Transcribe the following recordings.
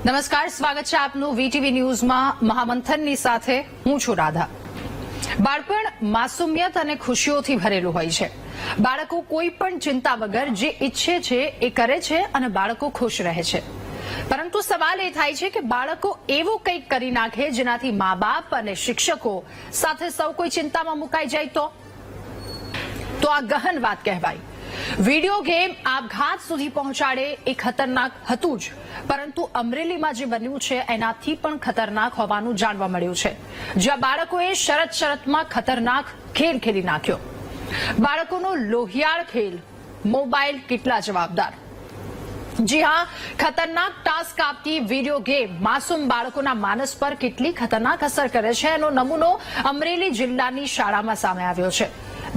નમસ્કાર, સ્વાગત છે આપનું વીટીવી ન્યૂઝમાં મહામંથનની સાથે હું છું રાધા। બાળપણ માસુમિયત અને ખુશીઓથી ભરેલું હોય છે। બાળકો કોઈ પણ ચિંતા વગર જે ઈચ્છે છે એ કરે છે અને બાળકો ખુશ રહે છે। પરંતુ સવાલ એ થાય છે કે બાળકો એવું કંઈક કરી નાખે જેનાથી મા બાપ અને શિક્ષકો સાથે સૌ કોઈ ચિંતામાં મુકાઈ જાય તો આ ગહન વાત કહેવાય। વિડીયો ગેમ આપઘાત સુધી પહોંચાડે એ ખતરનાક હતું જ, પરંતુ અમરેલીમાં જે બન્યું છે એનાથી પણ ખતરનાક હોવાનું જાણવા મળ્યું છે, જ્યાં બાળકોએ શરતમાં ખતરનાક ખેલ ખેલી નાખ્યો। બાળકોનો લોહિયાળ ખેલ મોબાઈલ કેટલા જવાબદાર? જી હા, ખતરનાક ટાસ્ક આપતી વિડીયો ગેમ માસૂમ બાળકોના માનસ પર કેટલી ખતરનાક અસર કરે છે એનો નમૂનો અમરેલી જિલ્લાની શાળામાં સામે આવ્યો છે।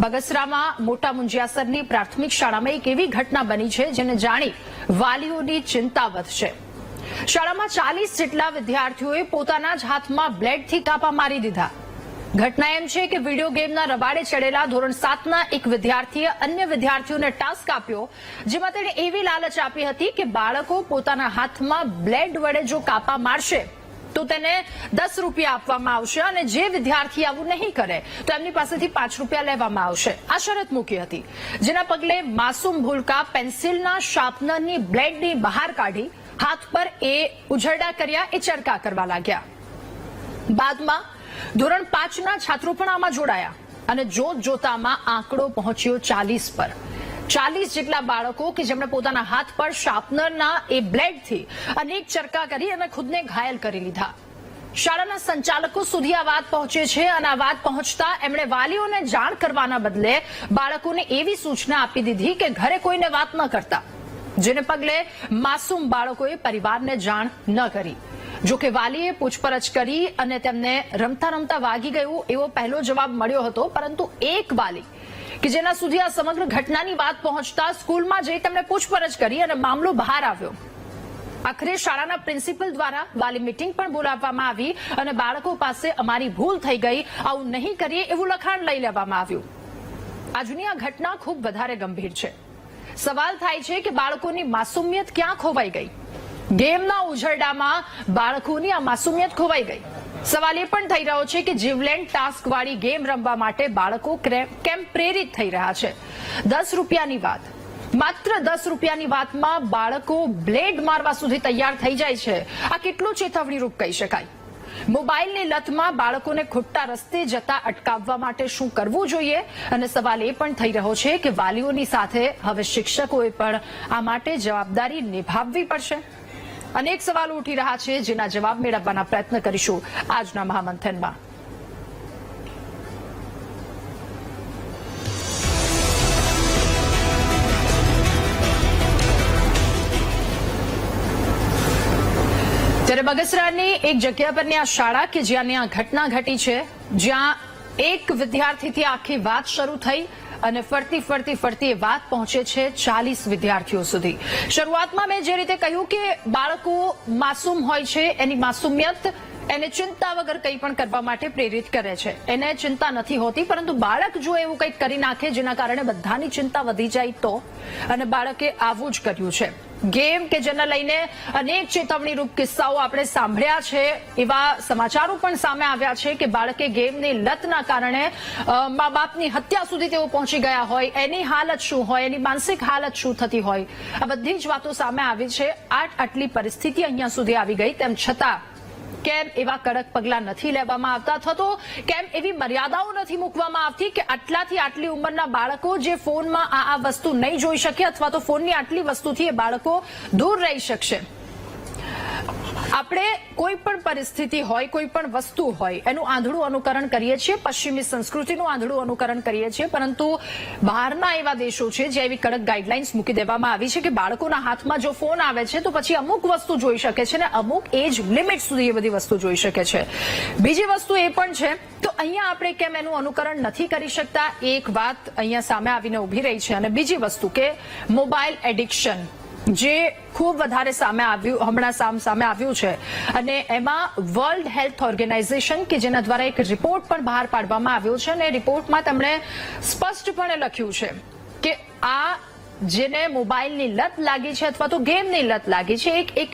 બગસરામાં મોટા મુંજિયાસરની પ્રાથમિક શાળામાં એક એવી ઘટના બની છે જેને જાણી વાલીઓની ચિંતા વધશે। શાળામાં 40 જેટલા વિદ્યાર્થીઓએ પોતાના જ હાથમાં બ્લેડથી કાપા મારી દીધા। ઘટના એમ છે કે વિડીયો ગેમના રવાડે ચડેલા ધોરણ 7ના એક વિદ્યાર્થીએ અન્ય વિદ્યાર્થીઓને ટાસ્ક આપ્યો, જેમાં તેણે એવી લાલચ આપી હતી કે બાળકો પોતાના હાથમાં બ્લેડ વડે જો કાપા મારશે તો તેને 10 રૂપિયા આપવામાં આવશે અને જે વિદ્યાર્થી આવું નહીં કરે તો એમની પાસેથી 5 રૂપિયા લેવામાં આવશે। આ શરત મૂકી હતી, જેના પગલે માસૂમ ભૂલકા પેન્સિલના શાર્પનરની બ્લેડની બહાર કાઢી હાથ પર એ ઉઝરડા કર્યા, એ ચરકા કરવા લાગ્યા। બાદમાં ધોરણ 5ના છાત્રો પણ આમાં જોડાયા અને જોતામાં આંકડો પહોંચ્યો 40 પર। 40 જેટલા બાળકો કે જેમણે પોતાના હાથ પર શાર્પનરના એ બ્લેડથી અનેક ચરકા કરી અને ખુદને ઘાયલ કરી લીધા। શાળાના સંચાલકો સુધી આ વાત પહોંચે છે અને આ વાત પહોંચતા એમણે વાલીઓને જાણ કરવાના બદલે બાળકોને એવી સૂચના આપી દીધી કે ઘરે કોઈને વાત ન કરતા, જેને પગલે માસૂમ બાળકોએ પરિવારને જાણ ન કરી। જોકે વાલીએ પૂછપરછ કરી અને તેમને રમતા રમતા વાગી ગયું એવો પહેલો જવાબ મળ્યો હતો, પરંતુ એક વાલી કે જેના સુધી આ સમગ્ર ઘટનાની વાત પહોંચતા સ્કૂલમાં જઈ તેમણે પૂછપરછ કરી અને મામલો બહાર આવ્યો। આખરે શાળાના પ્રિન્સિપલ દ્વારા વાલી મીટિંગ પણ બોલાવવામાં આવી અને બાળકો પાસે અમારી ભૂલ થઈ ગઈ, આવું નહીં કરીએ એવું લખાણ લઈ લેવામાં આવ્યું। આજની આ ઘટના ખૂબ વધારે ગંભીર છે। સવાલ થાય છે કે બાળકોની માસુમિયત ક્યાં ખોવાઈ ગઈ? ગેમના ઉઝરડામાં બાળકોની આ માસુમિયત ખોવાઈ ગઈ। સવાલ એ પણ થઈ રહ્યો છે કે જીવલેણ ટાસ્ક વાળી ગેમ રમવા માટે બાળકો કેમ પ્રેરિત થઈ રહ્યા છે? 10 રૂપિયાની વાત, માત્ર 10 રૂપિયાની વાતમાં બાળકો બ્લેડ મારવા સુધી તૈયાર થઈ જાય છે। આ કેટલું ચેતવણીરૂપ કહી શકાય? મોબાઈલની લતમાં બાળકોને ખોટા રસ્તે જતા અટકાવવા માટે શું કરવું જોઈએ? અને સવાલ એ પણ થઈ રહ્યો છે કે વાલીઓની સાથે હવે શિક્ષકોએ પણ આ માટે જવાબદારી નિભાવવી પડશે। અનેક સવાલો ઉઠી રહ્યા છે, જેના જવાબ મેળવવાના પ્રયત્ન કરીશું આજના મહામંથનમાં। ત્યારે બગસરાની એક જગ્યા પરની આ શાળા કે જ્યાંની આ ઘટના ઘટી છે, જ્યાં એક વિદ્યાર્થીથી આખી વાત શરૂ થઈ અને ફરતી એ વાત પહોંચે છે 40 વિદ્યાર્થીઓ સુધી। શરૂઆતમાં મેં જે રીતે કહ્યું કે બાળકો માસૂમ હોય છે, એની માસુમિયત એને ચિંતા વગર કંઈ પણ કરવા માટે પ્રેરિત કરે છે, એને ચિંતા નથી હોતી, પરંતુ બાળક જો એવું કંઈક કરી નાખે જેના કારણે બધાની ચિંતા વધી જાય તો, અને બાળકે આવું જ કર્યું છે। ગેમ કે જેને લઈને અનેક ચેતવણીરૂપ કિસ્સાઓ આપણે સાંભળ્યા છે, એવા સમાચારો પણ સામે આવ્યા છે કે બાળકે ગેમની લતના કારણે મા બાપની હત્યા સુધી તેઓ પહોંચી ગયા હોય, એની હાલત શું હોય, એની માનસિક હાલત શું થતી હોય, આ બધી જ વાતો સામે આવી છે। આટલી પરિસ્થિતિ અહીંયા સુધી આવી ગઈ, તેમ છતાં કેમ એવા કડક પગલાં નથી લેવામાં આવતા, અથવા તો કેમ એવી મર્યાદાઓ નથી મૂકવામાં આવતી કે આટલાથી આટલી ઉંમરના બાળકો જે ફોનમાં આ વસ્તુ નહીં જોઈ શકે અથવા તો ફોનની આટલી વસ્તુથી એ બાળકો દૂર રહી શકશે? આપણે કોઈ પણ પરિસ્થિતિ હોય, કોઈ પણ વસ્તુ હોય, એનું આંધળું અનુકરણ કરીએ છીએ, પશ્ચિમી સંસ્કૃતિનું આંધળું અનુકરણ કરીએ છીએ, પરંતુ બહારના એવા દેશો છે જ્યાં એવી કડક ગાઈડલાઇન્સ મૂકી દેવામાં આવી છે કે બાળકોના હાથમાં જો ફોન આવે છે તો પછી અમુક વસ્તુ જોઈ શકે છે ને અમુક એજ લિમિટ સુધી એ બધી વસ્તુ જોઈ શકે છે। બીજી વસ્તુ એ પણ છે, તો અહીંયા આપણે કેમ એનું અનુકરણ નથી કરી શકતા? એક વાત અહીંયા સામે આવીને ઉભી રહી છે। અને બીજી વસ્તુ કે મોબાઈલ એડિક્શન જે ખૂબ વધારે હમણાં સામે આવ્યું છે, અને એમાં વર્લ્ડ હેલ્થ ઓર્ગેનાઇઝેશન કે જેના દ્વારા એક રિપોર્ટ પણ બહાર પાડવામાં આવ્યો છે, અને રિપોર્ટમાં તેમણે સ્પષ્ટપણે લખ્યું છે કે આ જેને મોબાઈલની લત લાગી છે અથવા તો ગેમની લત લાગી છે,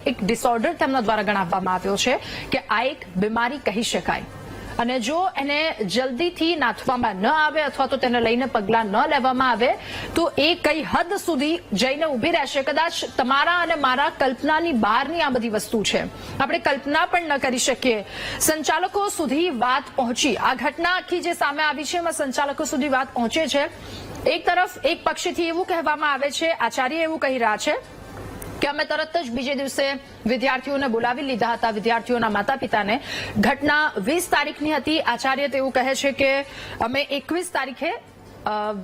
એક ડિસઓર્ડર તેમના દ્વારા ગણાવવામાં આવ્યો છે કે આ એક બીમારી કહી શકાય. અને જો એને જલ્દીથી નાથવામાં ન આવે અથવા તો તેને લઈને પગલાં ન લેવામાં આવે તો એ કઈ હદ સુધી જઈને ઊભી રહેશે. કદાચ તમારા અને મારા કલ્પનાની બહારની આ બધી વસ્તુ છે, આપણે કલ્પના પણ ન કરી શકીએ. સંચાલકો સુધી વાત પહોંચી, આ ઘટના આખી જે સામે આવી છે એમાં સંચાલકો સુધી વાત પહોંચે છે. એક તરફ એક પક્ષથી એવું કહેવામાં આવે છે, આચાર્ય એવું કહી રહ્યા છે કે અમે તરત જ બીજે દિવસે વિદ્યાર્થીઓને બોલાવી લીધા હતા, વિદ્યાર્થીઓના માતા પિતાને. ઘટના 20 તારીખની હતી. આચાર્ય તેવું કહે છે કે અમે 21 તારીખે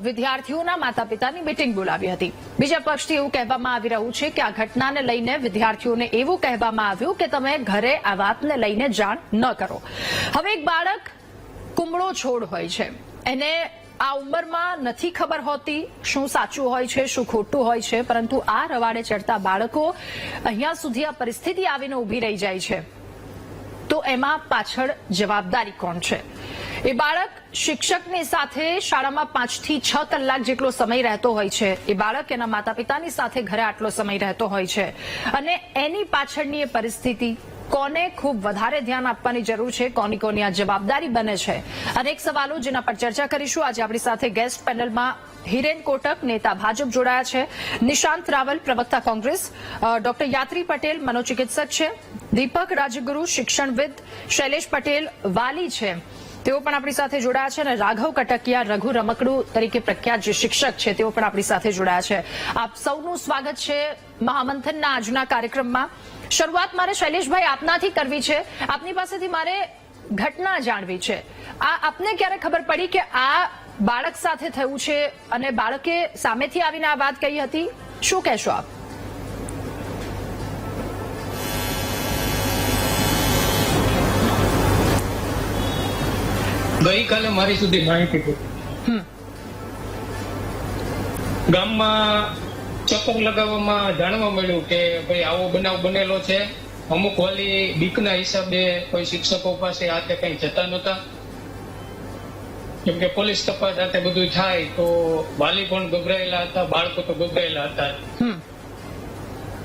વિદ્યાર્થીઓના માતા પિતાની મીટિંગ બોલાવી હતી. બીજા પક્ષથી એવું કહેવામાં આવી રહ્યું છે કે આ ઘટનાને લઈને વિદ્યાર્થીઓને એવું કહેવામાં આવ્યું કે તમે ઘરે આ વાતને લઈને જાણ ન કરો. હવે એક બાળક કુમળો છોડ હોય છે, એને આ ઉંમરમાં નથી ખબર હોતી શું સાચું હોય છે, શું ખોટું હોય છે, પરંતુ આ રવાડે ચડતા બાળકો અહીંયા સુધી આ પરિસ્થિતિ આવીને ઊભી રહી જાય છે તો એમાં પાછળ જવાબદારી કોણ છે? એ બાળક શિક્ષકની સાથે શાળામાં 5 થી 6 કલાક જેટલો સમય રહેતો હોય છે. એ બાળક એના માતા પિતાની સાથે ઘરે આટલો સમય રહેતો હોય છે અને એની પાછળની એ પરિસ્થિતિ કોને ખૂબ વધારે ધ્યાન આપવાની જરૂર છે, કોની આ જવાબદારી બને છે? અનેક સવાલો જેના પર ચર્ચા કરીશું. આજે આપણી સાથે ગેસ્ટ પેનલમાં હિરેન કોટક, નેતા ભાજપ, જોડાયા છે. નિશાંત રાવલ, પ્રવક્તા કોંગ્રેસ. ડોક્ટર યાત્રી પટેલ, મનોચિકિત્સક છે. દીપક રાજગુરુ, શિક્ષણવિદ. શૈલેષ પટેલ, વાલી છે, તેઓ પણ આપણી સાથે જોડાયા છે. અને રાઘવ કટકિયા, રઘુ રમકડું તરીકે પ્રખ્યાત જે શિક્ષક છે, તેઓ પણ આપણી સાથે જોડાયા છે. આપ સૌનું સ્વાગત છે મહામંથનના આજના કાર્યક્રમમાં. શરૂઆત મારે શૈલેષભાઈ આપનાથી કરવી છે. આપની પાસેથી મારે ઘટના જાણવી છે. આ આપને ક્યારે ખબર પડી કે આ બાળક સાથે થયું છે અને બાળકે સામેથી આવીને આ વાત કહી હતી? શું કહેશો આપ? ગઈકાલે મારી સુધી માહિતી પહોંચી. ગામમાં ચક્કર લગાવવામાં જાણવા મળ્યું કે ભાઈ આવો બનાવ બનેલો છે. અમુક વાલી બીકના હિસાબે કોઈ શિક્ષકો પાસે હાથે કઈ જતા નહોતા, કેમ કે પોલીસ તપાસ હાથે બધું થાય તો વાલી પણ ગભરાયેલા હતા, બાળકો તો ગભરાયેલા હતા.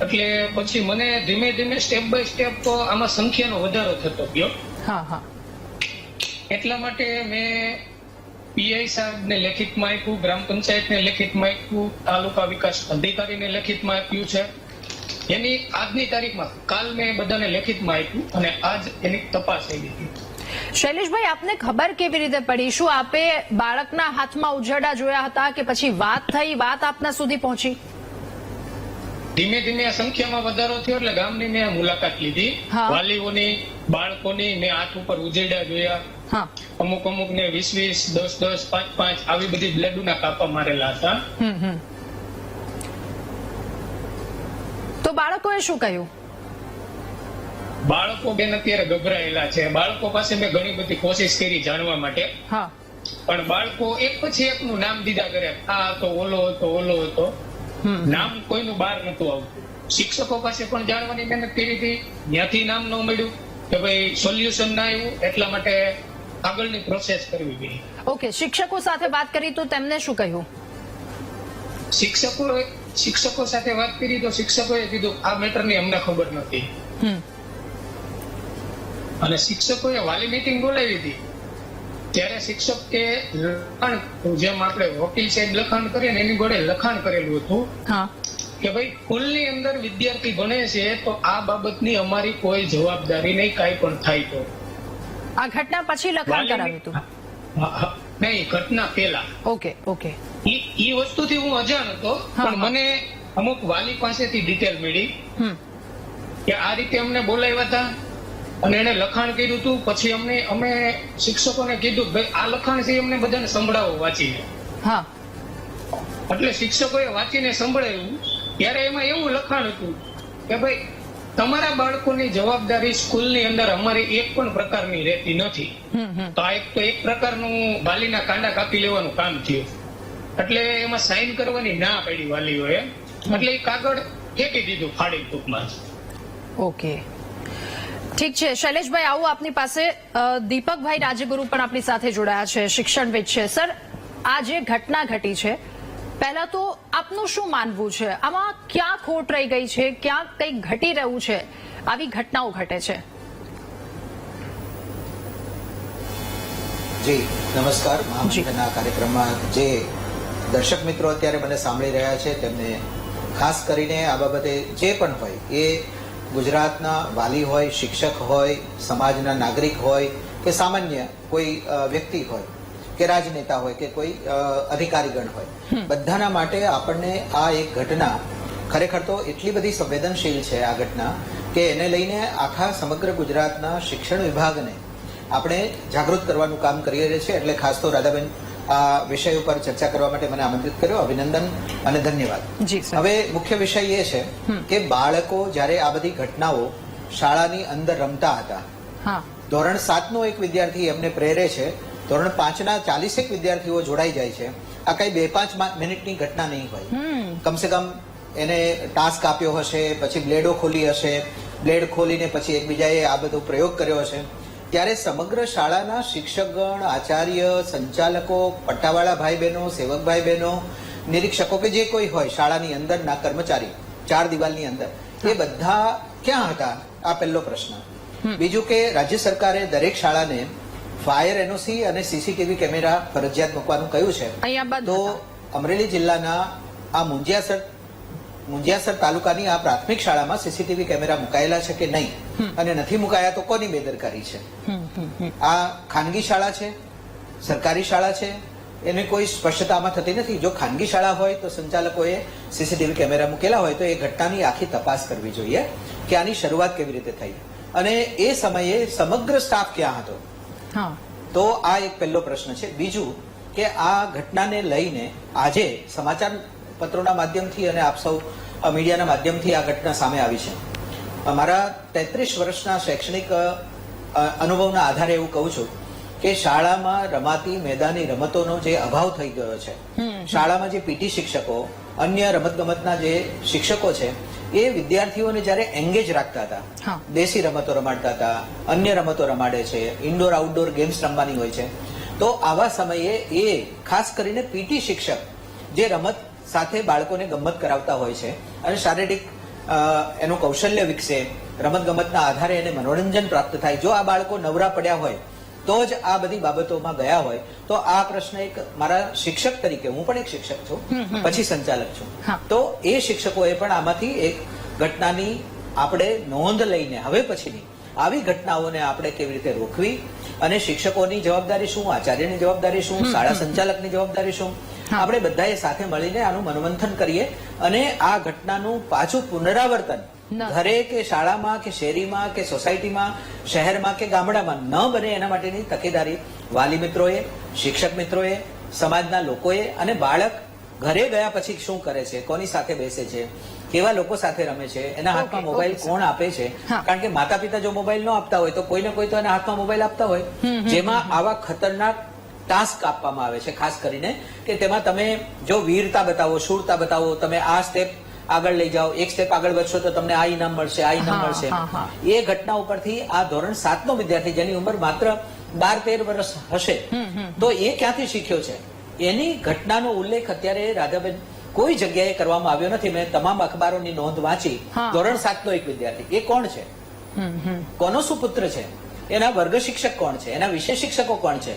એટલે પછી મને ધીમે ધીમે સ્ટેપ બાય સ્ટેપ તો આમાં સંખ્યાનો વધારો થતો ગયો. એટલા માટે મેં પીઆઈ સાહેબને લેખિતમાં આપ્યું, ગ્રામ પંચાયતને લેખિતમાં આપ્યું, તાલુકા વિકાસ અધિકારીને લેખિતમાં આપ્યું છે. એની આજની તારીખમાં કાલ મેં બધાને લેખિતમાં આપ્યું અને આજ એની તપાસ થઈ ગઈ. શૈલેષભાઈ, આપને ખબર કેવી રીતે પડી? શું આપે બાળકના હાથમાં ઉજરડા જોયા હતા કે પછી વાત થઈ, વાત આપના સુધી પહોંચી? ધીમે ધીમે સંખ્યામાં વધારો થયો એટલે ગામની મેં મુલાકાત લીધી, વાલીઓની, બાળકોની. મેં હાથ ઉપર ઉજરડા જોયા. અમુક ને 20-20, 10-10, 5-5 આવી બધી બ્લેડોના કાપા મારેલા હતા. તો બાળકોએ શું કહ્યું? બાળકો બેન અત્યારે ગભરાયેલા છે. બાળકો પાસે મેં ઘણી બધી કોશિશ કરી જાણવા માટે, પણ બાળકો એક પછી એકનું નામ દીધા કરે. આ હતો, ઓલો હતો, ઓલો હતો. નામ કોઈનું બહાર નતું આવતું. શિક્ષકો પાસે પણ જાણવાની મહેનત કરી હતી, ત્યાંથી નામ ન મળ્યું કે ભાઈ સોલ્યુશન ના આવ્યું, એટલા માટે આગળની પ્રોસેસ કરવી પડી. ઓકે, શિક્ષકો સાથે વાત કરી તો તેમને શું કહ્યું? શિક્ષકો સાથે વાત કરી તો શિક્ષકોએ કીધું આ મેટરની અમને ખબર નથી. અને શિક્ષકોએ વાલી મીટિંગ બોલાવી હતી ત્યારે શિક્ષકે લખાણ, જેમ આપણે વકીલ સાહેબ લખાણ કરીએ ને એની જોડે લખાણ કરેલું હતું કે ભાઈ સ્કૂલની અંદર વિદ્યાર્થી ભણે છે તો આ બાબતની અમારી કોઈ જવાબદારી નહીં, કાંઈ પણ થાય તો. આ ઘટના પછી લખાણ કરાવ્યું હતું? નહીં, ઘટના પહેલા. ઓકે. ઈ વસ્તુથી હું અજાણ હતો, પણ મને અમુક વાલી પાસેથી ડિટેલ મળી કે આ રીતે અમને બોલાવ્યા હતા અને એને લખાણ કર્યું હતું. પછી અમે શિક્ષકોને કીધું ભાઈ આ લખાણ છે અમને બધાને સંભળાવો વાંચીને. એટલે શિક્ષકોએ વાંચીને સંભળાવ્યું ત્યારે એમાં એવું લખાણ હતું કે ભાઈ તમારા બાળકોની જવાબદારી સ્કૂલની અંદર અમારી એક પણ પ્રકારની રહેતી નથી. તો આ એક પ્રકારનું વાલીના કાંડા કાપી લેવાનું કામ થયું. એટલે એમાં સાઈન કરવાની ના પડી વાલીઓએ, એટલે એ કાગળ ફેંકી દીધું ફાડી ટૂંકમાં. ઓકે, ઠીક છે. શૈલેષભાઈ, આવું આપની પાસે. દીપકભાઈ રાજગુરુ પણ આપણી સાથે જોડાયા છે, શિક્ષણવિદ છે. સર, આ જે ઘટના ઘટી છે, પહેલા તો આપનું શું માનવું છે, આમાં ક્યાં ખોટ રહી ગઈ છે, ક્યાં કંઈક ઘટી રહ્યું છે, આવી ઘટનાઓ ઘટે છે? જી નમસ્કાર. મહામંથનના કાર્યક્રમમાં જે દર્શક મિત્રો અત્યારે મને સાંભળી રહ્યા છે તેમને ખાસ કરીને આ બાબતે જે પણ હોય એ ગુજરાતના વાલી હોય, શિક્ષક હોય, સમાજના નાગરિક હોય કે સામાન્ય કોઈ વ્યક્તિ હોય કે રાજનેતા હોય કે કોઈ અધિકારીગણ હોય, બધાના માટે આપણને આ એક ઘટના ખરેખર તો એટલી બધી સંવેદનશીલ છે આ ઘટના કે એને લઈને આખા સમગ્ર ગુજરાતના શિક્ષણ વિભાગને આપણે જાગૃત કરવાનું કામ કરી રહ્યા છીએ. એટલે ખાસ તો રાધાબેન આ વિષય ઉપર ચર્ચા કરવા માટે મને આમંત્રિત કર્યો. અભિનંદન અને ધન્યવાદ. હવે મુખ્ય વિષય એ છે કે બાળકો જ્યારે આ બધી ઘટનાઓ શાળાની અંદર રમતા હતા, ધોરણ 7નો એક વિદ્યાર્થી એમને પ્રેરે છે, ધોરણ 5ના 40 વિદ્યાર્થીઓ જોડાઈ જાય છે. આ કઈ 2-5 મિનિટની ઘટના નહીં હોય. કમસે કમ એને ટાસ્ક આપ્યો હશે, પછી બ્લેડો ખોલી હશે, બ્લેડ ખોલીને પછી એકબીજાએ આ બધો પ્રયોગ કર્યો હશે. ત્યારે સમગ્ર શાળાના શિક્ષકગણ, આચાર્ય, સંચાલકો, પટ્ટાવાળા ભાઈ બહેનો, સેવક ભાઈ બહેનો, નિરીક્ષકો કે જે કોઈ હોય શાળાની અંદરના કર્મચારી 4 દિવાલની અંદર, એ બધા ક્યાં હતા? આ પહેલો પ્રશ્ન. બીજું કે રાજ્ય સરકારે દરેક શાળાને ફાયર એનઓસી અને સીસીટીવી કેમેરા ફરજિયાત મૂકવાનું કહ્યું છે. તો અમરેલી જિલ્લાના આ મુંજિયાસર તાલુકાની આ પ્રાથમિક શાળામાં સીસીટીવી કેમેરા મુકાયેલા છે કે નહીં, અને નથી મુકાયા તો કોની બેદરકારી છે? આ ખાનગી શાળા છે, સરકારી શાળા છે, એની કોઈ સ્પષ્ટતામાં થતી નથી. જો ખાનગી શાળા હોય તો સંચાલકોએ સીસીટીવી કેમેરા મૂકેલા હોય તો એ ઘટનાની આખી તપાસ કરવી જોઈએ કે આની શરૂઆત કેવી રીતે થઈ અને એ સમયે સમગ્ર સ્ટાફ ક્યાં હતો. તો આ એક પહેલો પ્રશ્ન છે. બીજું કે આ ઘટનાને લઈને આજે સમાચાર પત્રોના માધ્યમથી અને આપ સૌ મીડિયાના માધ્યમથી આ ઘટના સામે આવી છે. મારા 33 વર્ષના શૈક્ષણિક અનુભવના આધારે એવું કહું છું કે શાળામાં રમાતી મેદાની રમતોનો જે અભાવ થઈ ગયો છે, શાળામાં જે પીટી શિક્ષકો, અન્ય રમતગમતના જે શિક્ષકો છે એ વિદ્યાર્થીઓને જયારે એંગેજ રાખતા હતા, દેશી રમતો રમાડતા હતા, અન્ય રમતો રમાડે છે, ઇન્ડોર આઉટડોર ગેમ્સ રમવાની હોય છે, તો આવા સમયે એ ખાસ કરીને પીટી શિક્ષક જે રમત સાથે બાળકોને ગમત કરાવતા હોય છે અને શારીરિક એનું કૌશલ્ય વિકસે, રમતગમતના આધારે એને મનોરંજન પ્રાપ્ત થાય, જો આ બાળકો નવરા પડ્યા હોય તો જ આ બધી બાબતોમાં ગયા હોય, તો આ પ્રશ્ન એક મારા શિક્ષક તરીકે, હું પણ એક શિક્ષક છું, પછી સંચાલક છું, તો એ શિક્ષકોએ પણ આમાંથી એક ઘટનાની આપણે નોંધ લઈને હવે પછીની આવી ઘટનાઓને આપણે કેવી રીતે રોકવી અને શિક્ષકોની જવાબદારી શું, આચાર્યની જવાબદારી શું, શાળા સંચાલકની જવાબદારી શું, આપણે બધાએ સાથે મળીને આનું મનોમંથન કરીએ અને આ ઘટનાનું પાછું પુનરાવર્તન ઘરે કે શાળામાં કે શેરીમાં કે સોસાયટીમાં, શહેરમાં કે ગામડામાં ન બને એના માટેની તકેદારી વાલી મિત્રોએ, શિક્ષક મિત્રોએ, સમાજના લોકોએ અને બાળક ઘરે ગયા પછી શું કરે છે, કોની સાથે બેસે છે, કેવા લોકો સાથે રમે છે, એના હાથમાં મોબાઈલ કોણ આપે છે. કારણ કે માતા પિતા જો મોબાઈલ ન આપતા હોય તો કોઈને કોઈ તો એના હાથમાં મોબાઈલ આપતા હોય જેમાં આવા ખતરનાક ટાસ્ક આપવામાં આવે છે. ખાસ કરીને કે તેમાં તમે જો વીરતા બતાવો, શૂરતા બતાવો, તમે આ સ્ટેપ આગળ લઈ જાઓ, એક સ્ટેપ આગળ વધશો તો તમને આ ઇનામ મળશે, આ ઇનામ મળશે. એ ઘટના ઉપરથી આ ધોરણ 7નો વિદ્યાર્થી જેની ઉંમર માત્ર 12-13 વર્ષ હશે તો એ ક્યાંથી શીખ્યો છે? એની ઘટનાનો ઉલ્લેખ અત્યારે રાધાબેન કોઈ જગ્યાએ કરવામાં આવ્યો નથી. મેં તમામ અખબારોની નોંધ વાંચી. ધોરણ 7નો એક વિદ્યાર્થી, એ કોણ છે? કોનો સુપુત્ર છે? એના વર્ગ શિક્ષક કોણ છે? એના વિષય શિક્ષકો કોણ છે?